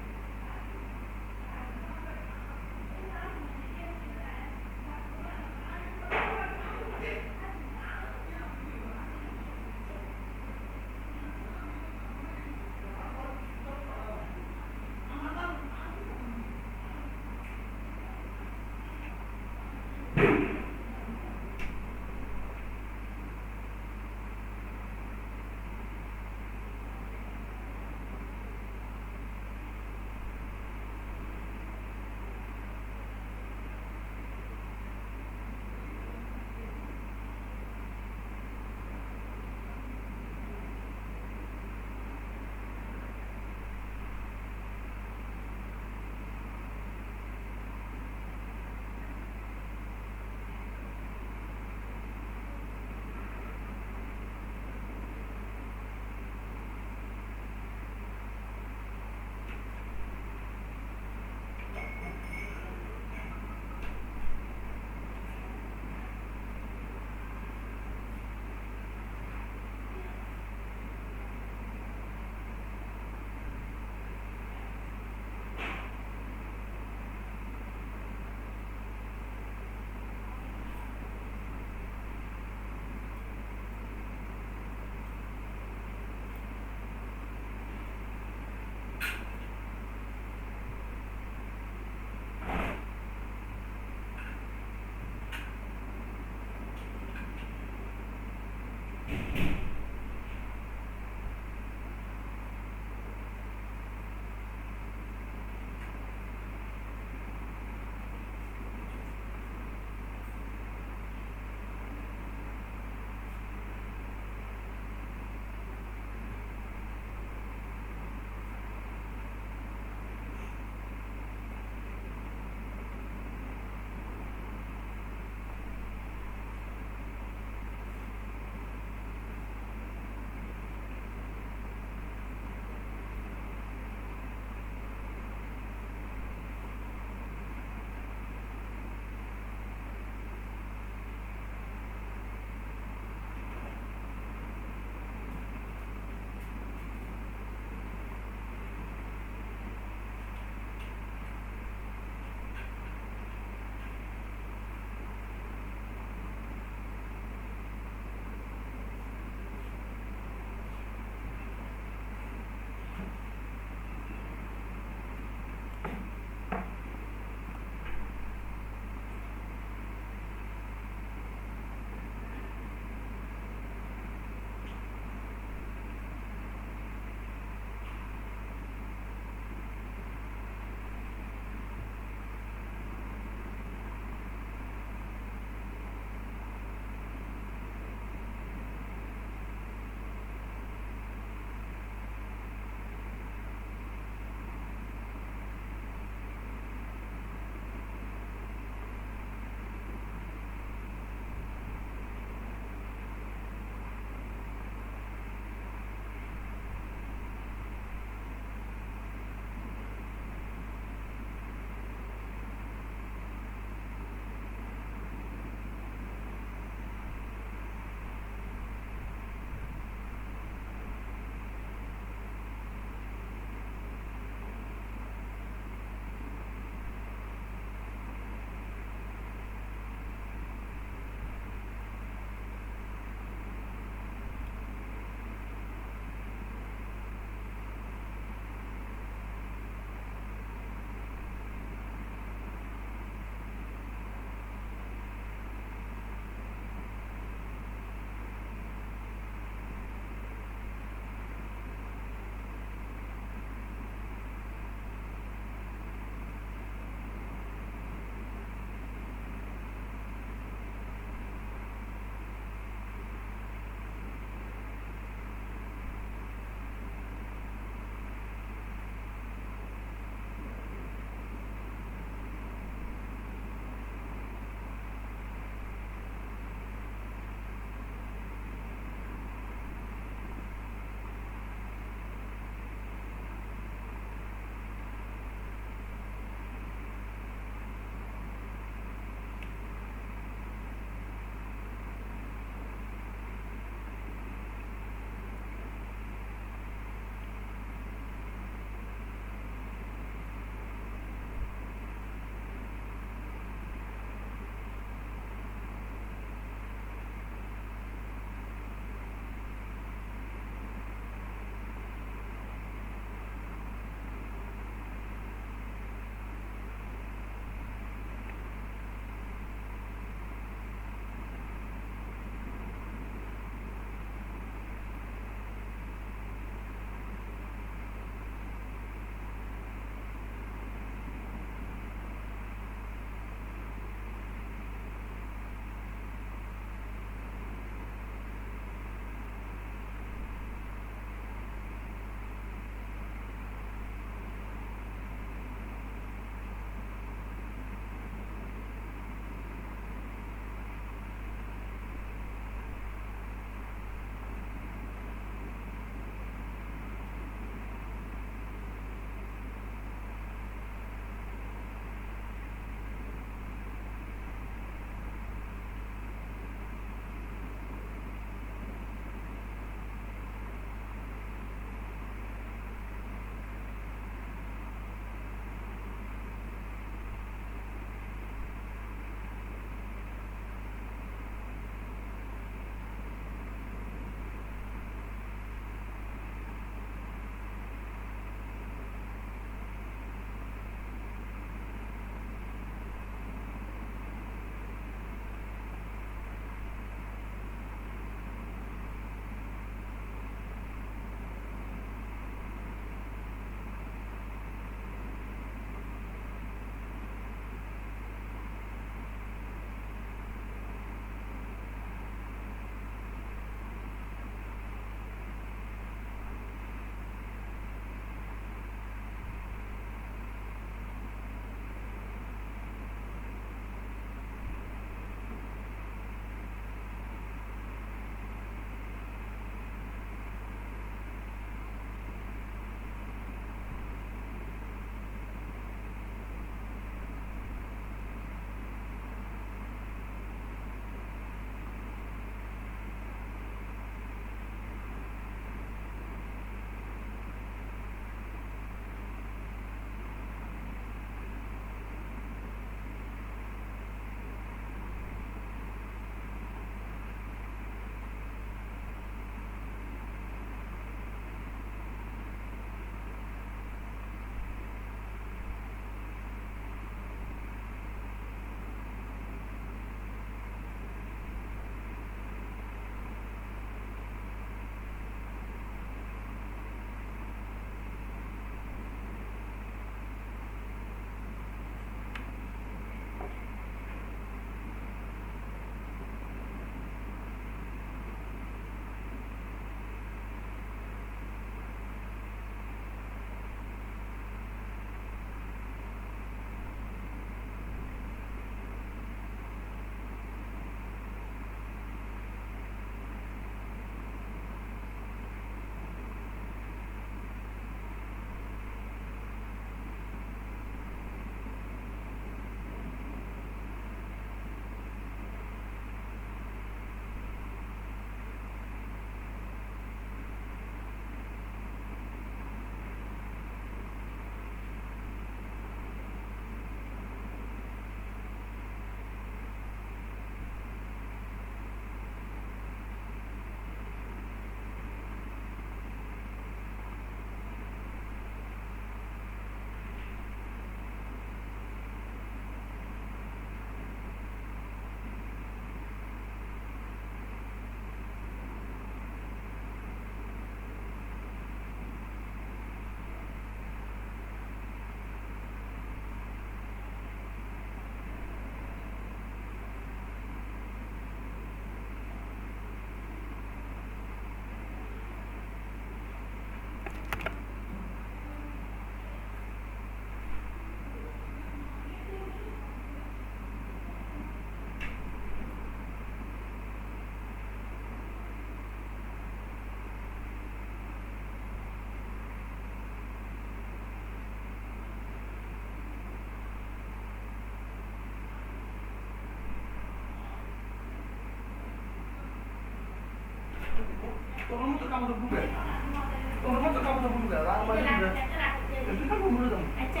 আচ্ছা